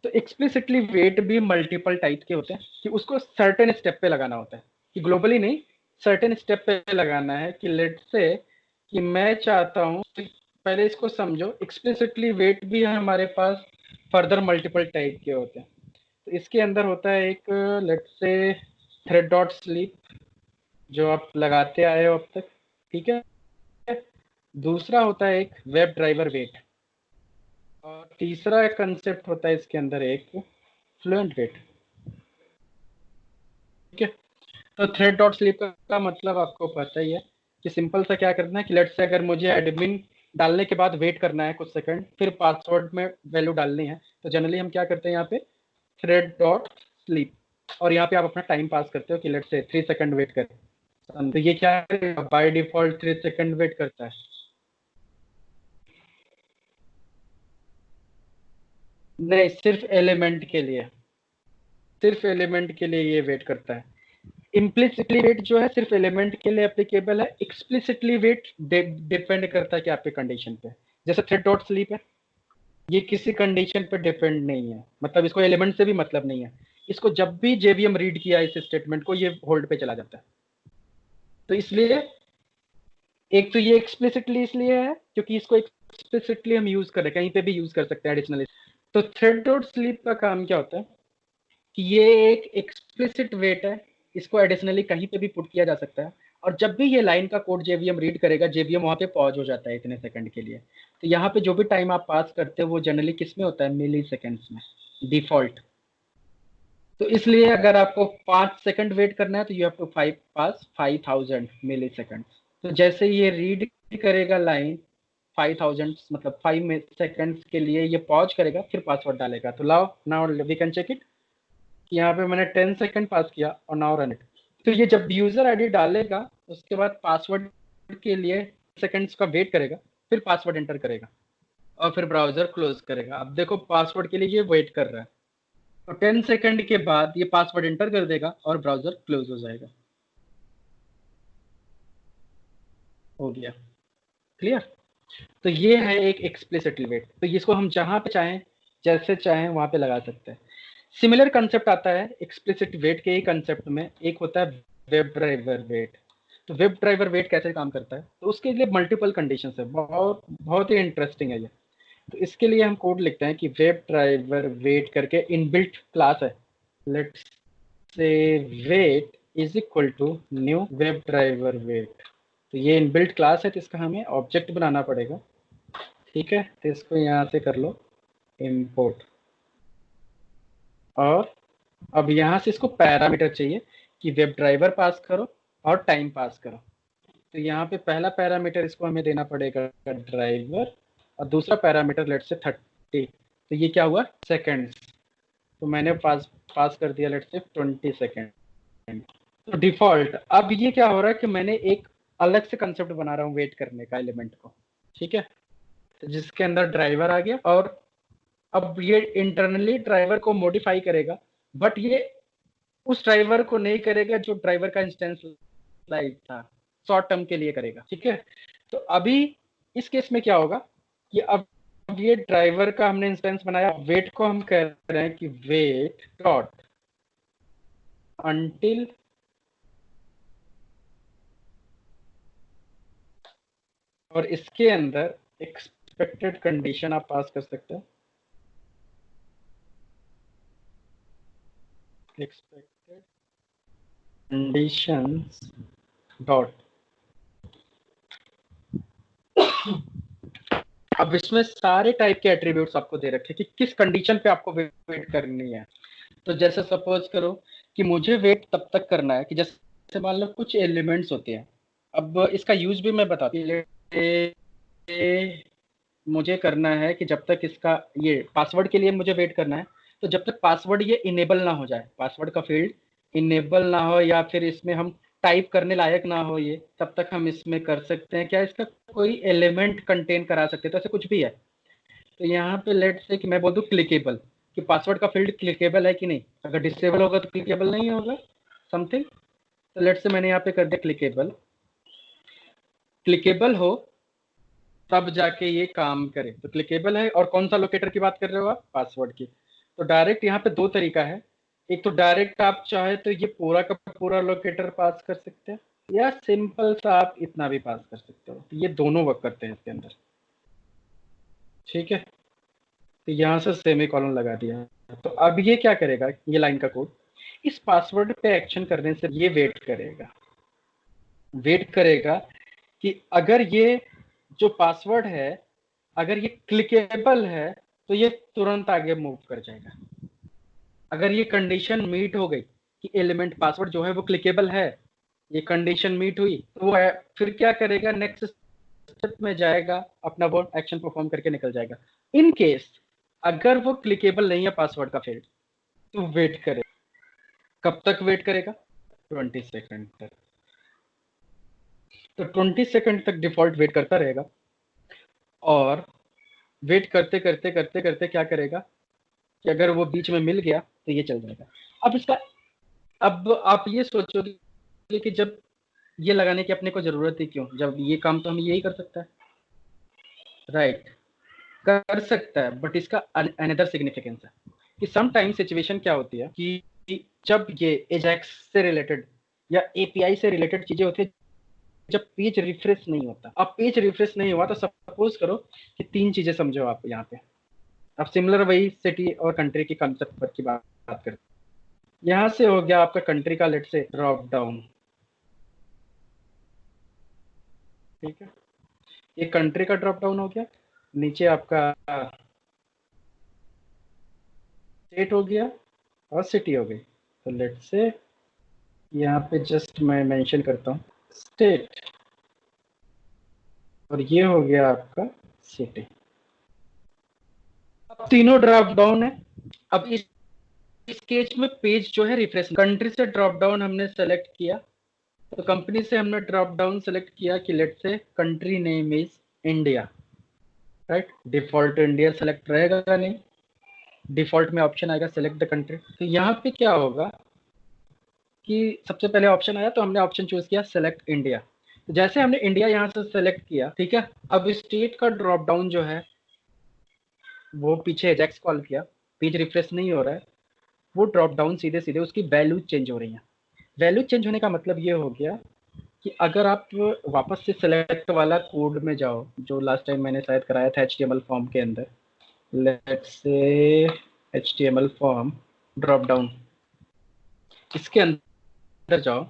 तो एक्सप्लिसिटली वेट भी मल्टीपल टाइप के होते हैं कि उसको सर्टेन स्टेप पे लगाना होता है, कि ग्लोबली नहीं, सर्टेन स्टेप पे लगाना है। कि लेट से कि मैं चाहता हूँ, पहले इसको समझो, एक्सप्लिसिटली वेट भी हमारे पास फर्दर मल्टीपल टाइप के होते हैं। तो इसके अंदर होता है एक, लेट से थ्रेड डॉट स्लीप जो आप लगाते आए हो अब तक, ठीक है। दूसरा होता है एक वेब ड्राइवर वेट, और तीसरा कंसेप्ट होता है इसके अंदर एक फ्लुएंट वेट, ठीक है। तो थ्रेड डॉट स्लीप का मतलब आपको पता ही है कि सिंपल सा क्या करना है कि लेट्स से अगर मुझे एडमिन डालने के बाद वेट करना है कुछ सेकंड, फिर पासवर्ड में वैल्यू डालनी है, तो जनरली हम क्या करते हैं यहाँ पे थ्रेड डॉट स्लीप, और यहाँ पे आप अपना टाइम पास करते हो कि लेट्स से 3 सेकंड वेट करें। तो ये क्या है, बाय डिफॉल्ट 3 सेकंड वेट करता है। नहीं, सिर्फ एलिमेंट के लिए, सिर्फ एलिमेंट के लिए ये वेट करता है। इम्प्लिसिटली वेट जो है सिर्फ एलिमेंट के लिए एप्लीकेबल है, एक्सप्लिसिटली वेट डिपेंड करता है कि आपके कंडीशन पे। जैसे थ्रेड डॉट स्लीप है, ये किसी कंडीशन पे डिपेंड नहीं है, मतलब इसको एलिमेंट से भी मतलब नहीं है, इसको जब भी जेवीएम रीड किया इस स्टेटमेंट को, ये होल्ड पे चला जाता है। तो इसलिए एक तो ये एक्सप्लिसिटली इसलिए है क्योंकि इसको एक्सप्लिसिटली हम यूज कर रहे हैं, कहीं पे भी यूज कर सकते हैं एडिशनली। तो थ्रेड डॉट स्लीप का काम क्या होता है कि ये एक एक्सप्लिसिट वेट है, इसको एडिशनली कहीं पे भी पुट किया जा सकता है, और जब भी ये लाइन का कोड जेवीएम रीड करेगा, जेवीएम वहां पे पॉज हो जाता है इतने सेकंड के लिए। तो यहाँ पे जो भी टाइम आप पास करते हो वो जनरली किस में होता है, मिली सेकेंड्स में डिफॉल्ट। तो इसलिए अगर आपको 5 सेकंड वेट करना है तो you have to 5000 milli second. तो जैसे ये रीड करेगा लाइन 5000 मतलब 5 सेकंड्स के लिए ये पॉज करेगा, फिर पासवर्ड डालेगा। तो लाओ now we can check it, यहाँ पे मैंने 10 सेकंड पास किया और नाउ रन इट। तो ये जब यूजर आईडी डालेगा उसके बाद पासवर्ड के लिए सेकंड्स का वेट करेगा, फिर पासवर्ड एंटर करेगा और फिर ब्राउजर क्लोज करेगा। अब देखो पासवर्ड के लिए ये वेट कर रहा है, तो 10 सेकंड के बाद ये पासवर्ड एंटर कर देगा और ब्राउजर क्लोज हो जाएगा। हो गया क्लियर। तो ये है एक एक्सप्लिसिटली वेट, तो इसको हम जहां पे चाहें जैसे चाहें वहां पे लगा सकते हैं। सिमिलर कंसेप्ट आता है एक्सप्लिसिट वेट के ही कंसेप्ट में, एक होता है वेब ड्राइवर वेट। तो वेब ड्राइवर वेट कैसे काम करता है, तो उसके लिए मल्टीपल कंडीशंस है, बहुत बहुत ही इंटरेस्टिंग है ये। तो इसके लिए हम कोड लिखते हैं कि वेब ड्राइवर वेट करके इनबिल्ट क्लास है, let's say wait is equal to new web driver wait. तो ये इनबिल्ट क्लास है, तो इसका हमें ऑब्जेक्ट बनाना पड़ेगा, ठीक है। तो इसको यहाँ से कर लो इम्पोर्ट, और अब यहाँ से इसको पैरामीटर चाहिए कि वेब ड्राइवर पास करो और टाइम पास करो। तो यहाँ पे पहला पैरामीटर इसको हमें देना पड़ेगा ड्राइवर, और दूसरा पैरामीटर लेट से 30। तो ये क्या हुआ, सेकंड्स। तो मैंने पास कर दिया लेट से 20 सेकंड। तो डिफॉल्ट अब ये क्या हो रहा है कि मैंने एक अलग से कंसेप्ट बना रहा हूँ वेट करने का एलिमेंट को, ठीक है। तो जिसके अंदर ड्राइवर आ गया, और अब ये इंटरनली ड्राइवर को मॉडिफाई करेगा, बट ये उस ड्राइवर को नहीं करेगा जो ड्राइवर का इंस्टेंस लाइव था, शॉर्ट टर्म के लिए करेगा, ठीक है। तो अभी इस केस में क्या होगा कि अब ये ड्राइवर का हमने इंस्टेंस बनाया, वेट को हम कह रहे हैं कि वेट डॉट अंटिल और इसके अंदर एक्सपेक्टेड कंडीशन आप पास कर सकते हैं, एक्सपेक्टेड कंडीशंस डॉट। अब इसमें सारे टाइप के एट्रीब्यूट्स आपको दे रखे कि किस कंडीशन पे आपको वेट करनी है। तो जैसे सपोज करो कि मुझे वेट तब तक करना है कि जैसे मान लो कुछ एलिमेंट्स होते हैं, अब इसका यूज भी मैं बताती हूँ। मुझे करना है कि जब तक इसका ये पासवर्ड के लिए मुझे वेट करना है, तो जब तक पासवर्ड ये इनेबल ना हो जाए, पासवर्ड का फील्ड इनेबल ना हो या फिर इसमें हम टाइप करने लायक ना हो ये, तब तक हम इसमें कर सकते हैं क्या, इसका कोई एलिमेंट कंटेन करा सकते हैं, तो ऐसे कुछ भी है। तो यहाँ पे लेट से कि मैं बोल दूँ क्लिकेबल, कि पासवर्ड का फील्ड क्लिकेबल है कि नहीं, अगर डिसेबल होगा तो क्लिकेबल नहीं होगा समथिंग। तो लेट से मैंने यहाँ पे कर दिया क्लिकेबल, क्लिकेबल हो तब जाके ये काम करे। तो क्लिकेबल है, और कौन सा लोकेटर की बात कर रहे हो आप, पासवर्ड की। तो डायरेक्ट यहाँ पे दो तरीका है, एक तो डायरेक्ट आप चाहे तो ये पूरा का पूरा लोकेटर पास कर सकते हैं, या सिंपल सा आप इतना भी पास कर सकते हो, तो ये दोनों वर्क करते हैं इसके अंदर, ठीक है। तो यहाँ से सेमी कॉलन लगा दिया। तो अब ये क्या करेगा, ये लाइन का कोड, इस पासवर्ड पे एक्शन करने से ये वेट करेगा कि अगर ये जो पासवर्ड है अगर ये क्लिकेबल है तो ये तुरंत आगे मूव कर जाएगा। अगर ये कंडीशन मीट हो गई कि एलिमेंट पासवर्ड जो है वो क्लिकेबल है, ये कंडीशन मीट हुई, तो वो फिर क्या करेगा, नेक्स्ट स्टेप में जाएगा, अपना वो एक्शन परफॉर्म करके निकल जाएगा। इन केस अगर वो क्लिकेबल नहीं है पासवर्ड का फील्ड, तो वेट करे। कब तक वेट करेगा? 20 सेकंड तक। तो 20 सेकंड तक डिफॉल्ट वेट करता रहेगा, और वेट करते करते करते करते क्या करेगा कि अगर वो बीच में मिल गया तो ये चल जाएगा। अब आप ये सोचोगे कि जब ये लगाने की अपने को जरूरत ही क्यों, जब ये काम तो हम यही कर सकता है, राइट? कर सकता है, बट इसका अनदर सिग्निफिकेंस है कि सम टाइम सिचुएशन क्या होती है कि जब ये एजाक्स से रिलेटेड या एपीआई से रिलेटेड चीजें होती है, जब पेज रिफ्रेश नहीं होता। अब पेज रिफ्रेश नहीं हुआ तो सपोज करो कि 3 चीजें समझो आप यहाँ पे। अब सिमिलर वही सिटी और कंट्री की कंसेप्ट पर की बात करते हैं। यहाँ से हो गया आपका कंट्री का लेट से ड्रॉप डाउन, ठीक है, ये कंट्री का ड्रॉप डाउन हो गया। नीचे आपका स्टेट हो गया और सिटी हो गई। तो लेट से यहाँ पे जस्ट मैं मेंशन करता हूँ स्टेट, और ये हो गया आपका सिटी। अब तीनों ड्रॉप डाउन है। अब इस केस में पेज जो है रिफ्रेश, कंट्री से ड्रॉप डाउन हमने सेलेक्ट किया, तो कंपनी से हमने ड्रॉप डाउन सेलेक्ट किया कि लेट से country name is India, right? Default India select रहेगा नहीं, डिफॉल्ट में ऑप्शन आएगा सेलेक्ट द कंट्री। तो यहाँ पे क्या होगा कि सबसे पहले ऑप्शन आया तो हमने ऑप्शन चूज किया सेलेक्ट इंडिया। तो जैसे हमने इंडिया यहाँ से सेलेक्ट किया, ठीक है, अब स्टेट का ड्रॉप डाउन जो है वो पीछे एजेक्स कॉल किया, पेज रिफ्रेश नहीं हो रहा है, वो ड्रॉप डाउन सीधे सीधे उसकी वैल्यू चेंज हो रही है। वैल्यू चेंज होने का मतलब ये हो गया कि अगर आप वापस से सेलेक्ट वाला कोड में जाओ जो लास्ट टाइम मैंने शायद कराया था HTML फॉर्म के अंदर, let's say HTML form drop down, इसके अंदर जाओ,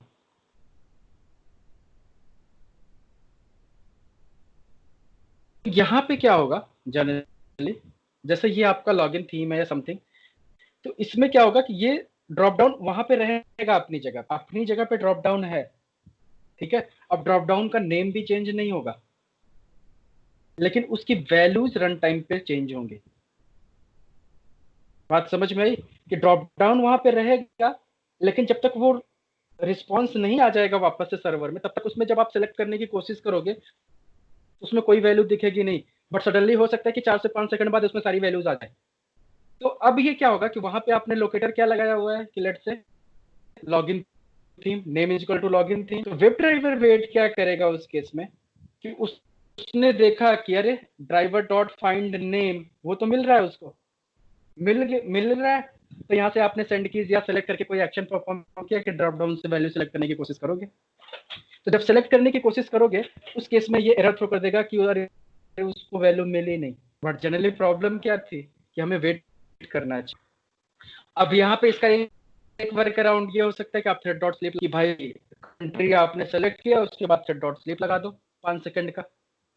यहाँ पे क्या होगा जनरली, जैसे ये आपका लॉगिन थीम है या समथिंग, तो इसमें क्या होगा कि ये ड्रॉप डाउन वहां पे रहेगा अपनी जगह पे ड्रॉप डाउन है, ठीक है। अब ड्रॉप डाउन का नेम भी चेंज नहीं होगा, लेकिन उसकी वैल्यूज रन टाइम पे चेंज होंगे। बात समझ में आई कि ड्रॉप डाउन वहां पे रहेगा, लेकिन जब तक वो रिस्पॉन्स नहीं आ जाएगा वापस से सर्वर में, तब तक उसमें जब आप सेलेक्ट करने की कोशिश करोगे उसमें कोई वैल्यू दिखेगी नहीं, बट सडनली हो सकता है कि 4 से 5 सेकंड बाद उसमें सारी वैल्यूज आ जाए। तो अब ये क्या होगा कि वहां पे आपने लोकेटर क्या लगाया हुआ है कि let say login theme name is equal to login theme. तो वेब ड्राइवर वेट क्या करेगा उस केस में कि उसने देखा कि अरे ड्राइवर डॉट फाइंड नेम, वो तो मिल रहा है, उसको मिल रहा है, तो यहाँ से आपने सेंड कीज या सेलेक्ट करके कोई एक्शन परफॉर्म किया कि ड्रॉप डाउन से वैल्यू सेलेक्ट करने की कोशिश करोगे। तो जब सेलेक्ट करने की कोशिश करोगे उस केस में ये एरर थ्रो कर देगा कि अरे उसको वैल्यू मिली नहीं। बट जनरली प्रॉब्लम क्या थी कि हमें वेट करना चाहिए। अब यहाँ पे इसका एक वर्क अराउंड ये हो सकता है कि आप थ्रेड डॉट स्लीप की भाई कंट्री आपने सेलेक्ट किया, उसके बाद थ्रेड डॉट स्लीप लगा दो 5 सेकंड का,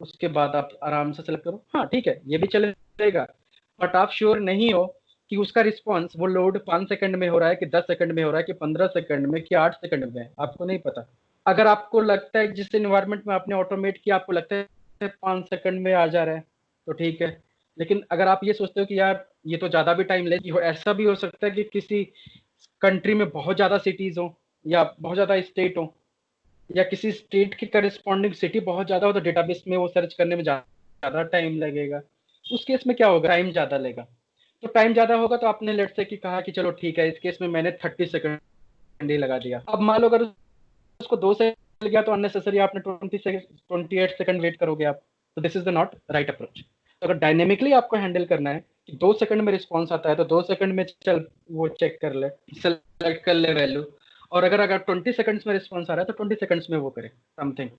उसके बाद आप आराम से सेलेक्ट करो, हाँ ठीक है ये भी चलेगा। बट आप श्योर नहीं हो कि उसका रिस्पॉन्स वो लोड 5 सेकंड में हो रहा है कि 10 सेकंड में हो रहा है कि 15 सेकंड में कि 8 सेकंड में, आपको नहीं पता। अगर आपको लगता है जिस इन्वायरमेंट में आपने ऑटोमेट किया आपको लगता है 5 सेकंड में आ जा रहा है तो ठीक है, लेकिन अगर आप ये सोचते हो कि यार ये तो ज्यादा भी टाइम ले, ऐसा भी हो सकता है कि किसी कंट्री में बहुत ज्यादा सिटीज हो या बहुत ज्यादा स्टेट हो या किसी स्टेट की करस्पॉन्डिंग सिटी बहुत ज्यादा हो, तो डेटाबेस में वो सर्च करने में ज्यादा टाइम लगेगा। उस केस में क्या होगा, टाइम ज्यादा लेगा। तो टाइम ज्यादा होगा तो आपने लेट से कि कहा कि चलो ठीक है इस केस में मैंने 30 सेकंड ही लगा दिया। अब मान लो अगर उसको 2 से मिल गया तो अननेसेसरी आपने 28 सेकंड वेट करोगे आप, तो this is the not right approach. तो अगर डायनेमिकली आपको हैंडल करना है कि 2 सेकंड में रिस्पॉन्स आता है तो 2 सेकंड में चल वो चेक कर ले, सेलेक्ट कर ले वैल्यू, और अगर 20 सेकंड्स में रिस्पॉन्स आ रहा है तो 20 सेकंड्स में वो करे समथिंग।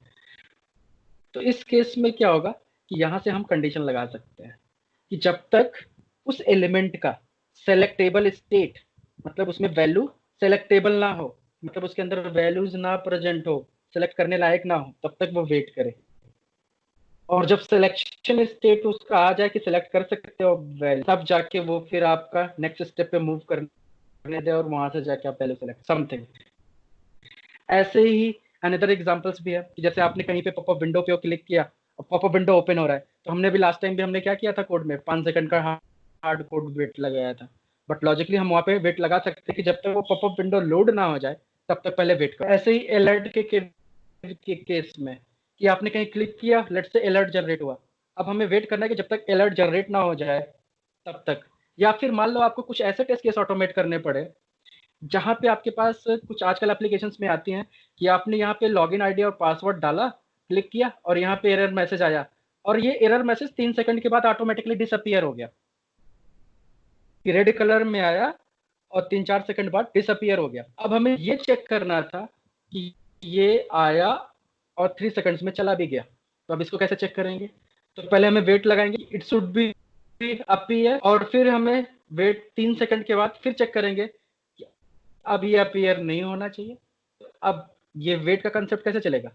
तो इस केस में क्या होगा कि यहाँ से हम कंडीशन लगा सकते हैं कि जब तक उस एलिमेंट का सेलेक्टेबल स्टेट, मतलब उसमें वैल्यू सेलेक्टेबल ना हो, मतलब उसके अंदर वैल्यूज ना प्रेजेंट हो, सेलेक्ट करने लायक ना हो, तब तक वो वेट करे। और जब सिलेक्शन स्टेट उसका आ जाए कि सिलेक्ट कर सकते हो वैल्यू, तब जाके वो फिर आपका नेक्स्ट स्टेप पे मूव करने दे और वहां से जाके आप वैल्यू सेलेक्ट समथिंग। ऐसे ही अनदर एग्जांपल्स भी है कि जैसे आपने कहीं पे पॉपअप विंडो पे क्लिक किया, पॉपअप विंडो ओपन हो रहा है, तो हमने भी लास्ट टाइम भी हमने क्या किया था, कोड में 5 सेकंड का हार्ड कोड वेट लगाया था। बट लॉजिकली हम वहाँ पे वेट लगा सकते हैं कि जब तक वो पॉपअप विंडो लोड ना हो जाए तब तक पहले वेट करो। ऐसे ही अलर्ट के केस में कि आपने कहीं क्लिक किया, लेट से अलर्ट जनरेट हुआ, अब हमें वेट करना है कि जब तक अलर्ट जनरेट ना हो जाए तब तक। या फिर मान लो आपको कुछ ऐसे टेस्ट केस ऑटोमेट करने पड़े जहां पे आपके पास कुछ आजकल एप्लीकेशंस में आती हैं कि आपने यहाँ पे लॉगिन आईडी और पासवर्ड डाला, क्लिक किया और यहाँ पे एरर मैसेज आया, और ये एरर मैसेज 3 सेकंड के बाद ऑटोमेटिकली डिसअपियर हो गया, रेड कलर में आया और 3-4 सेकंड बाद डिसअपियर हो गया। अब हमें ये चेक करना था कि ये आया और 3 सेकंड्स में चला भी गया, तो अब इसको कैसे चेक करेंगे? तो पहले हमें वेट लगाएंगे, इट शुड बी अपीयर, और फिर हमें वेट 3 सेकंड के बाद फिर चेक करेंगे कि अब ये अपीयर नहीं होना चाहिए। तो अब ये वेट का कंसेप्ट कैसे चलेगा?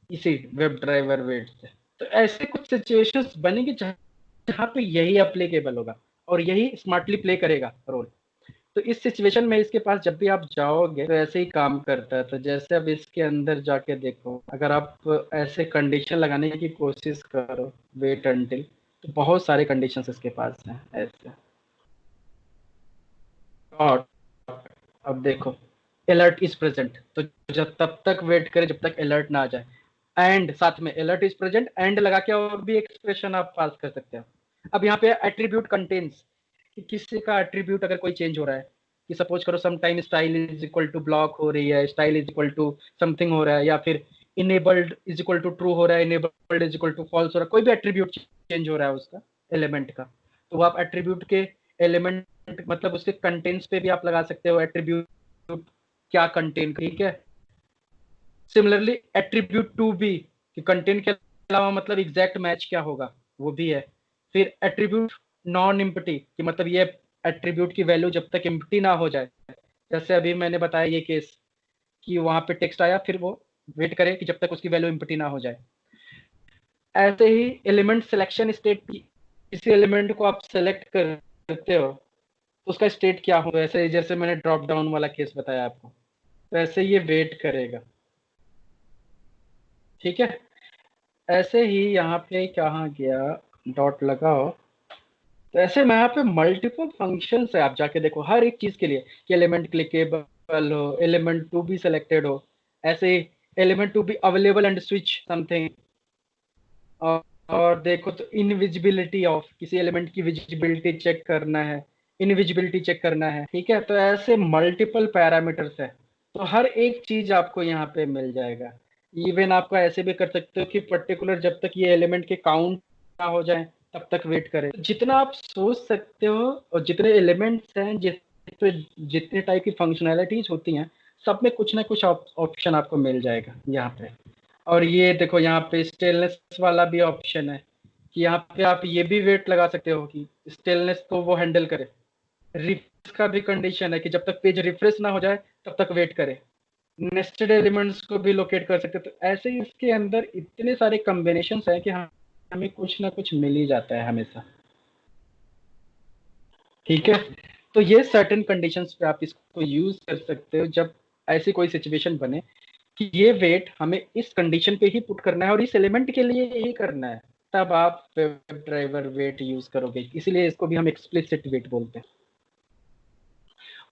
इसी वेब ड्राइवर वेट से। तो ऐसे कुछ सिचुएशंस बनेंगे जहाँ पे यही एप्लीकेबल होगा और यही स्मार्टली प्ले करेगा रोल। तो इस सिचुएशन में इसके पास जब भी आप जाओगे तो ऐसे ही काम करता है। तो जैसे अब इसके अंदर जाके देखो, अगर आप ऐसे कंडीशन लगाने की कोशिश करो वेट अंटिल, तो बहुत सारे कंडीशंस इसके पास हैं ऐसे। और अब देखो अलर्ट इज प्रेजेंट, तो जब तब तक वेट करे जब तक अलर्ट ना आ जाए, एंड साथ में अलर्ट इज प्रेजेंट एंड लगा के और भी एक्सप्रेशन आप पास कर सकते हो। अब यहाँ पे एट्रीब्यूट कंटेन्स कि किसी का एट्रीब्यूट अगर कोई चेंज हो रहा है, कि सपोज करो some time style is equal to block हो रही है, style is equal to something हो रहा है, या फिर enabled is equal to true हो रहा है, enabled is equal to false हो रहा है, कोई भी एट्रीब्यूट चेंज हो रहा है उसका एलिमेंट का, तो वो आप एट्रीब्यूट के एलिमेंट मतलब उसके कंटेंट्स पे भी आप लगा सकते हो एट्रीब्यूट क्या कंटेन, ठीक है। सिमिलरली एट्रीब्यूट टू बी कि कंटेंट के अलावा मतलब एग्जैक्ट मैच क्या होगा, वो भी है। फिर एट्रीब्यूट नॉन इम्पटी कि मतलब ये एट्रीब्यूट की वैल्यू जब तक इम्पटी ना हो जाए, जैसे अभी मैंने बताया ये केस कि वहां पे टेक्स्ट आया फिर वो वेट करे कि जब तक उसकी वैल्यू इम्पटी ना हो जाए। ऐसे ही एलिमेंट सिलेक्शन स्टेट, किसी एलिमेंट को आप सेलेक्ट करते हो तो उसका स्टेट क्या हो, ऐसे जैसे मैंने ड्रॉप डाउन वाला केस बताया आपको, तो ऐसे ये वेट करेगा, ठीक है। ऐसे ही यहाँ पे कहाँ गया, डॉट लगाओ, तो ऐसे यहाँ पे मल्टीपल फंक्शंस है, आप जाके देखो हर एक चीज के लिए कि एलिमेंट क्लिकेबल हो, एलिमेंट टू बी सिलेक्टेड हो, ऐसे ही element to be available and switch something. और देखो तो इनविजिबिलिटी ऑफ, किसी एलिमेंट की विजिबिलिटी चेक करना है, इनविजिबिलिटी चेक करना है, ठीक है। तो ऐसे मल्टीपल पैरामीटर्स है, तो हर एक चीज आपको यहाँ पे मिल जाएगा। इवन आपको ऐसे भी कर सकते हो कि पर्टिकुलर जब तक ये एलिमेंट के काउंट ना हो जाए तब तक वेट करें। जितना आप सोच सकते हो और जितने एलिमेंट्स हैं, जितने टाइप की फंक्शनैलिटीज होती हैं, सब में कुछ ना कुछ ऑप्शन आपको मिल जाएगा यहाँ पे। और ये देखो यहाँ पे स्टेनलेस वाला भी ऑप्शन है कि यहाँ पे आप ये भी वेट लगा सकते हो कि स्टेनलेस को वो हैंडल करे। रिफ्रेश का भी कंडीशन है कि जब तक पेज रिफ्रेश ना हो जाए तब तक वेट करे। नेस्टेड एलिमेंट्स को भी लोकेट कर सकते हो। तो ऐसे ही इसके अंदर इतने सारे कॉम्बिनेशन हैं कि हमें कुछ ना कुछ मिल ही जाता है हमेशा, ठीक है। तो ये सर्टेन कंडीशंस पे आप इसको यूज कर सकते हो जब ऐसी कोई सिचुएशन बने कि ये वेट हमें इस कंडीशन पे ही पुट करना है और इस एलिमेंट के लिए ही करना है, तब आप वेब ड्राइवर वेट यूज करोगे। इसीलिए इसको भी हम एक्सप्लिसिट वेट बोलते हैं।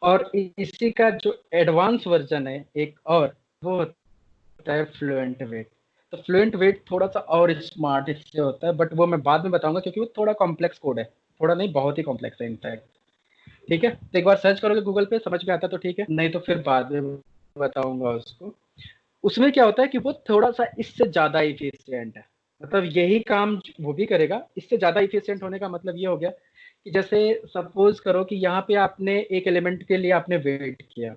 और इसी का जो एडवांस वर्जन है एक और, वो होता है फ्लुएंट वेट। तो फ्लुएंट वेट थोड़ा सा और स्मार्ट इससे होता है, बट वो मैं बाद में बताऊंगा क्योंकि वो थोड़ा कॉम्प्लेक्स कोड है, थोड़ा नहीं बहुत ही कॉम्प्लेक्स है इनफैक्ट, ठीक है। तो एक बार सर्च करोगे गूगल पे, समझ में आता तो ठीक है, नहीं तो फिर बाद में बताऊंगा उसको। उसमें क्या होता है कि वो थोड़ा सा इससे ज्यादा इफिशियंट है, मतलब यही काम वो भी करेगा, इससे ज्यादा इफिशियंट होने का मतलब ये हो गया कि जैसे सपोज करो कि यहाँ पे आपने एक एलिमेंट के लिए आपने वेट किया,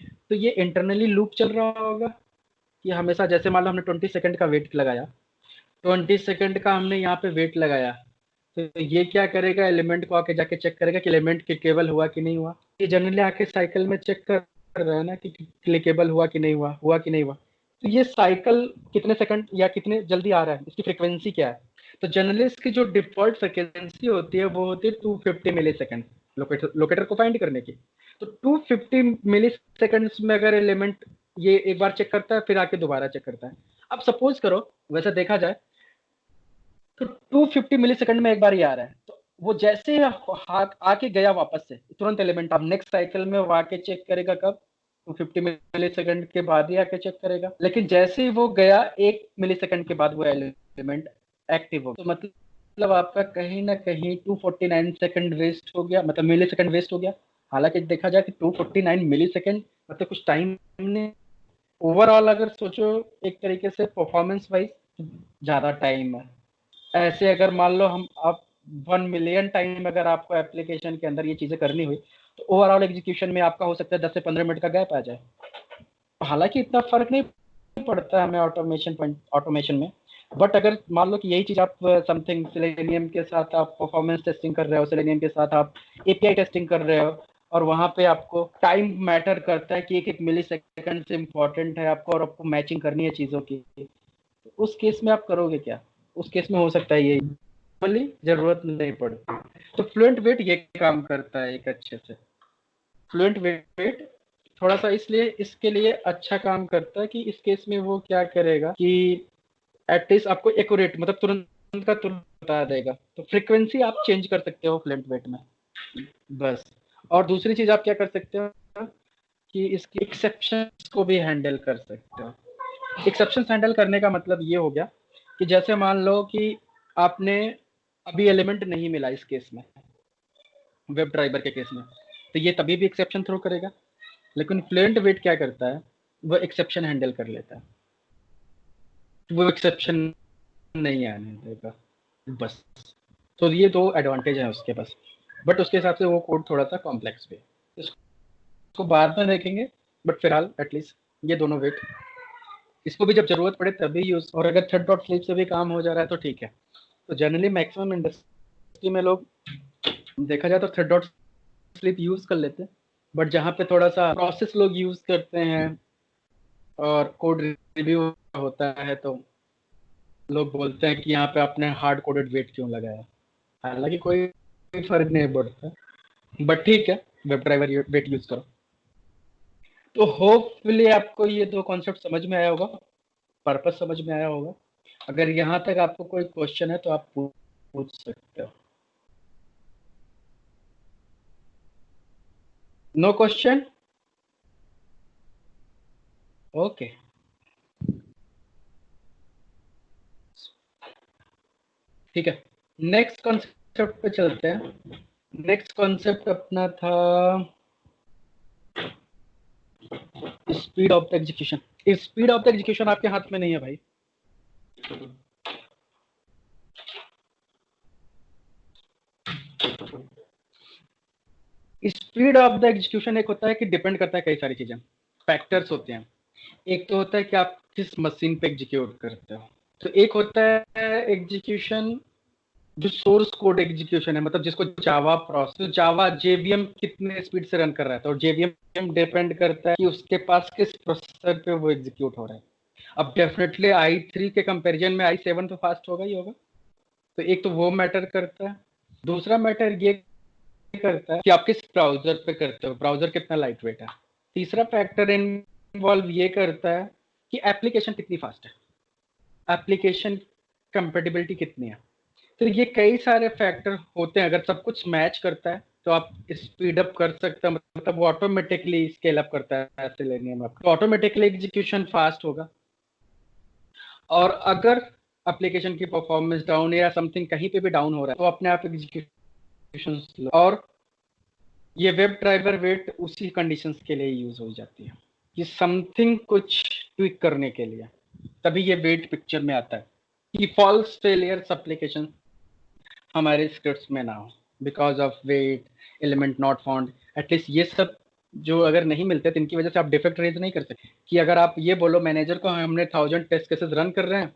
तो ये इंटरनली लूप चल रहा होगा कि हमेशा, जैसे मान लो हमने 20 सेकंड का वेट लगाया, 20 सेकंड का हमने यहाँ पे वेट लगाया, तो ये क्या करेगा, एलिमेंट को आके जाके चेक करेगा कि एलिमेंट क्लिकेबल हुआ कि नहीं हुआ। ये जनरली आके साइकिल में चेक कर रहे हैं ना कि क्लिकेबल हुआ कि नहीं हुआ कि नहीं हुआ। तो ये साइकिल कितने सेकंड या कितने जल्दी आ रहा है, इसकी फ्रीक्वेंसी क्या है। तो जनरली इसकी जो डिफॉल्ट फ्रीक्वेंसी होती है वो होती है 250 मिली सेकेंड लोकेटर को फाइंड करने की। तो 250 मिली सेकेंड्स में अगर एलिमेंट ये एक बार चेक करता है फिर आके दोबारा चेक करता है। अब सपोज करो वैसे देखा जाए तो 250 मिली सेकेंड में एक बार ही आ रहा है, तो वो जैसे आके गया वापस से तुरंत एलिमेंट अब नेक्स्ट साइकिल में वो आके चेक करेगा कब, 250 मिली सेकेंड के बाद ही आके चेक करेगा। लेकिन जैसे ही वो गया 1 मिली सेकेंड के बाद वो एलिमेंट एक्टिव हो, तो मतलब आपका कहीं ना कहीं 249 सेकेंड वेस्ट हो गया, मतलब मिली सेकेंड वेस्ट हो गया। हालांकि देखा जाए कि 249 मिली सेकेंड मतलब कुछ टाइम ने ओवरऑल अगर सोचो एक तरीके से परफॉर्मेंस वाइज ज्यादा टाइम है। ऐसे अगर मान लो हम आप 1 मिलियन टाइम अगर आपको एप्लीकेशन के अंदर ये चीजें करनी हुई तो ओवरऑल एग्जीक्यूशन में आपका हो सकता है 10 से 15 मिनट का गैप आ जाए। हालांकि इतना फर्क नहीं पड़ता हमें ऑटोमेशन में, बट अगर मान लो कि यही चीज आप समथिंग सेलेनियम के साथ आप परफॉर्मेंस टेस्टिंग कर रहे हो, सेलेनियम के साथ आप एपीआई टेस्टिंग कर रहे हो और वहां पे आपको टाइम मैटर करता है कि एक मिली सेकंड से इम्पोर्टेंट है आपको और आपको मैचिंग करनी है चीजों की, तो उस केस में आप करोगे क्या। उस केस में हो सकता है ये वाली जरूरत नहीं पड़ती। तो फ्लुएंट वेट ये काम करता है एक अच्छे से। फ्लुएंट वेट थोड़ा सा इसलिए इसके लिए अच्छा काम करता है कि इस केस में वो क्या करेगा कि एटलीस्ट आपको एक्यूरेट मतलब तुरंत का तुरंत बता देगा। तो फ्रीक्वेंसी आप चेंज कर सकते हो फ्लुएंट वेट में बस। और दूसरी चीज आप क्या कर सकते हो कि इसकी एक्सेप्शंस को भी हैंडल कर सकते हो। एक्सेप्शन हैंडल करने का मतलब ये हो गया कि जैसे मान लो कि आपने अभी एलिमेंट नहीं मिला इस केस में, वेब ड्राइवर के केस में, तो ये तभी भी एक्सेप्शन थ्रो करेगा। लेकिन फ्लुएंट वेट क्या करता है, वो एक्सेप्शन हैंडल कर लेता है, वो एक्सेप्शन नहीं आने देगा बस। तो ये दो एडवांटेज है उसके पास, बट उसके हिसाब से वो कोड थोड़ा सा कॉम्प्लेक्स भी है, इसको बाद में देखेंगे। बट फिलहाल एटलीस्ट ये दोनों वेट, इसको भी जब जरूरत पड़े तभी यूज, और अगर थ्रेड डॉट स्लीप से भी काम हो जा रहा है तो ठीक है। तो जनरली मैक्सिमम इंडस्ट्री में लोग देखा जाए तो थ्रेड डॉट स्लीप यूज कर लेते हैं, बट जहाँ पे थोड़ा सा प्रोसेस लोग यूज करते हैं और कोड रिव्यू होता है तो लोग बोलते हैं कि यहाँ पे आपने हार्ड कोडेड वेट क्यों लगाया। हालांकि कोई फर्क नहीं पड़ता, बट ठीक है वेब ड्राइवर वेट यूज करो। तो होपफुली आपको ये दो कॉन्सेप्ट समझ में आया होगा, पर्पस समझ में आया होगा। अगर यहाँ तक आपको कोई क्वेश्चन है तो आप पूछ सकते हो। No question, okay. ठीक है, नेक्स्ट कॉन्सेप्ट पे चलते हैं। नेक्स्ट कॉन्सेप्ट अपना था speed of the execution. Speed of the execution आपके हाथ में नहीं है भाई। स्पीड ऑफ द एग्जीक्यूशन एक होता है कि डिपेंड करता है कई सारी चीजें, फैक्टर्स होते हैं। एक तो होता है कि आप किस मशीन पे एग्जीक्यूट करते हो, तो एक होता है एग्जीक्यूशन जो सोर्स कोड एग्जीक्यूशन है, मतलब जिसको जावा प्रोसेस, जावा जेवीएम कितने स्पीड से रन कर रहा है, तो जेवीएम डिपेंड करता है कि उसके पास किस प्रोसेसर पे वो एग्जीक्यूट हो रहा है। अब डेफिनेटली i3 के कंपैरिजन में i7 तो फास्ट होगा ही होगा, तो एक तो वो मैटर करता है। दूसरा मैटर ये करता है कि आप किस ब्राउजर पे करते हो, ब्राउजर कितना लाइट वेट है। तीसरा फैक्टर इन्वॉल्व ये करता है कि एप्लीकेशन कितनी फास्ट है, एप्लीकेशन कंपेटिबिलिटी कितनी है। तो ये कई सारे फैक्टर होते हैं, अगर सब कुछ मैच करता है तो आप स्पीड अप कर सकते हैं, मतलब वो ऑटोमेटिकली स्केल अप करता है सेलेनियम आपका, तो ऑटोमेटिकली एग्जीक्यूशन फास्ट होगा। और अगर एप्लीकेशन की परफॉर्मेंस डाउन या समथिंग कहीं पे भी डाउन हो रहा है तो अपने आप एग्जीक्यूशन स्लो। और ये वेब ड्राइवर वेट उसी कंडीशंस के लिए यूज हो जाती है कि समथिंग कुछ ट्विक करने के लिए, तभी ये वेट पिक्चर में आता है कि फॉल्स फेलियर्स एप्लीकेशन हमारे स्क्रिप्ट्स में ना हो because of wait, element not found. At least ये सब जो अगर नहीं मिलते तो इनकी वजह से आप डिफेक्ट रेज नहीं कर सकते। कि अगर आप ये बोलो मैनेजर को हमने 1000 टेस्ट केसेस रन कर रहे हैं,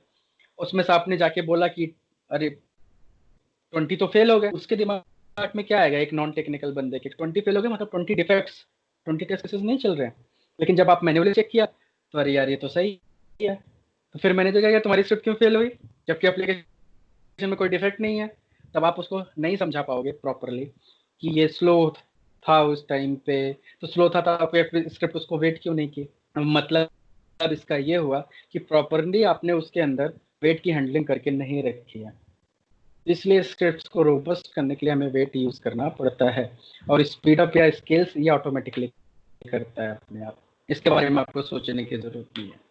उसमें से आपने जाके बोला कि अरे 20 तो फेल हो गए, उसके दिमाग में क्या आएगा, एक नॉन टेक्निकल बंदे के 20 फेल हो गए मतलब 20 डिफेक्ट्स, 20 टेस्ट केसेस नहीं चल रहे हैं। लेकिन जब आप मैन्युअली चेक किया तो अरे यार ये तो सही है, तो फिर मैंने देखा यार तुम्हारी स्क्रिप्ट क्यों फेल हुई, जबकि एप्लीकेशन में कोई डिफेक्ट नहीं है। तब आप उसको नहीं समझा पाओगे प्रॉपरली कि ये स्लो था उस टाइम पे, तो स्लो था तो आपकी स्क्रिप्ट उसको वेट क्यों नहीं की। मतलब इसका ये हुआ कि प्रॉपरली आपने उसके अंदर वेट की हैंडलिंग करके नहीं रखी है। इसलिए स्क्रिप्ट्स को रोबस्ट करने के लिए हमें वेट यूज करना पड़ता है, और स्पीड अप या स्केल्स ये ऑटोमेटिकली करता है अपने आप। इसके बारे में आपको सोचने की जरूरत नहीं है।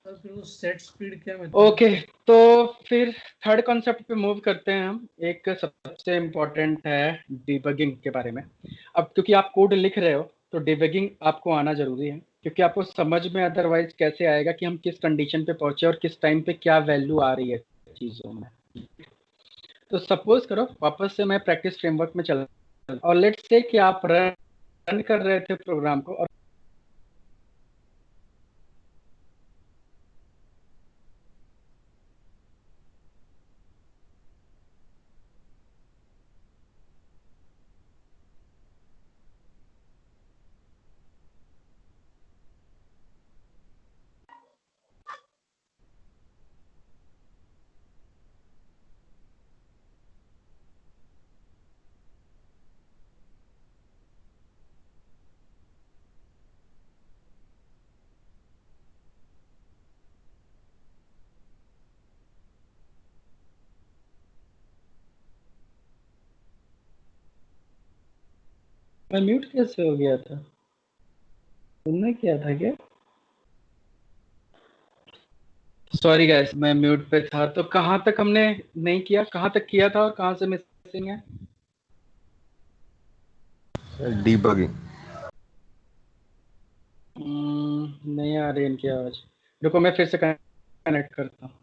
तो फिर वो सेट स्पीड क्या मतलब? ओके, तो फिर थर्ड कॉन्सेप्ट पे मूव करते हैं हम। एक सबसे इम्पोर्टेंट है डिबगिंग के बारे में। अब क्योंकि आप कोड लिख रहे हो तो डिबगिंग आपको आना जरूरी है, क्योंकि आपको समझ में अदरवाइज कैसे आएगा कि हम किस कंडीशन पे पहुंचे और किस टाइम पे क्या वैल्यू आ रही है चीजों में। तो सपोज करो वापस से मैं प्रैक्टिस फ्रेमवर्क में चल, और लेट्स से कि आप रन कर रहे थे प्रोग्राम को, और मैं म्यूट कैसे हो गया था, तुमने किया था क्या? सॉरी गाइस, मैं म्यूट पे था। तो कहाँ तक हमने नहीं किया, कहाँ तक किया था और कहाँ से मिसिंग है? डीबगिंग। नहीं आ रही इनकी आवाज। रुको मैं फिर से कनेक्ट करता हूँ।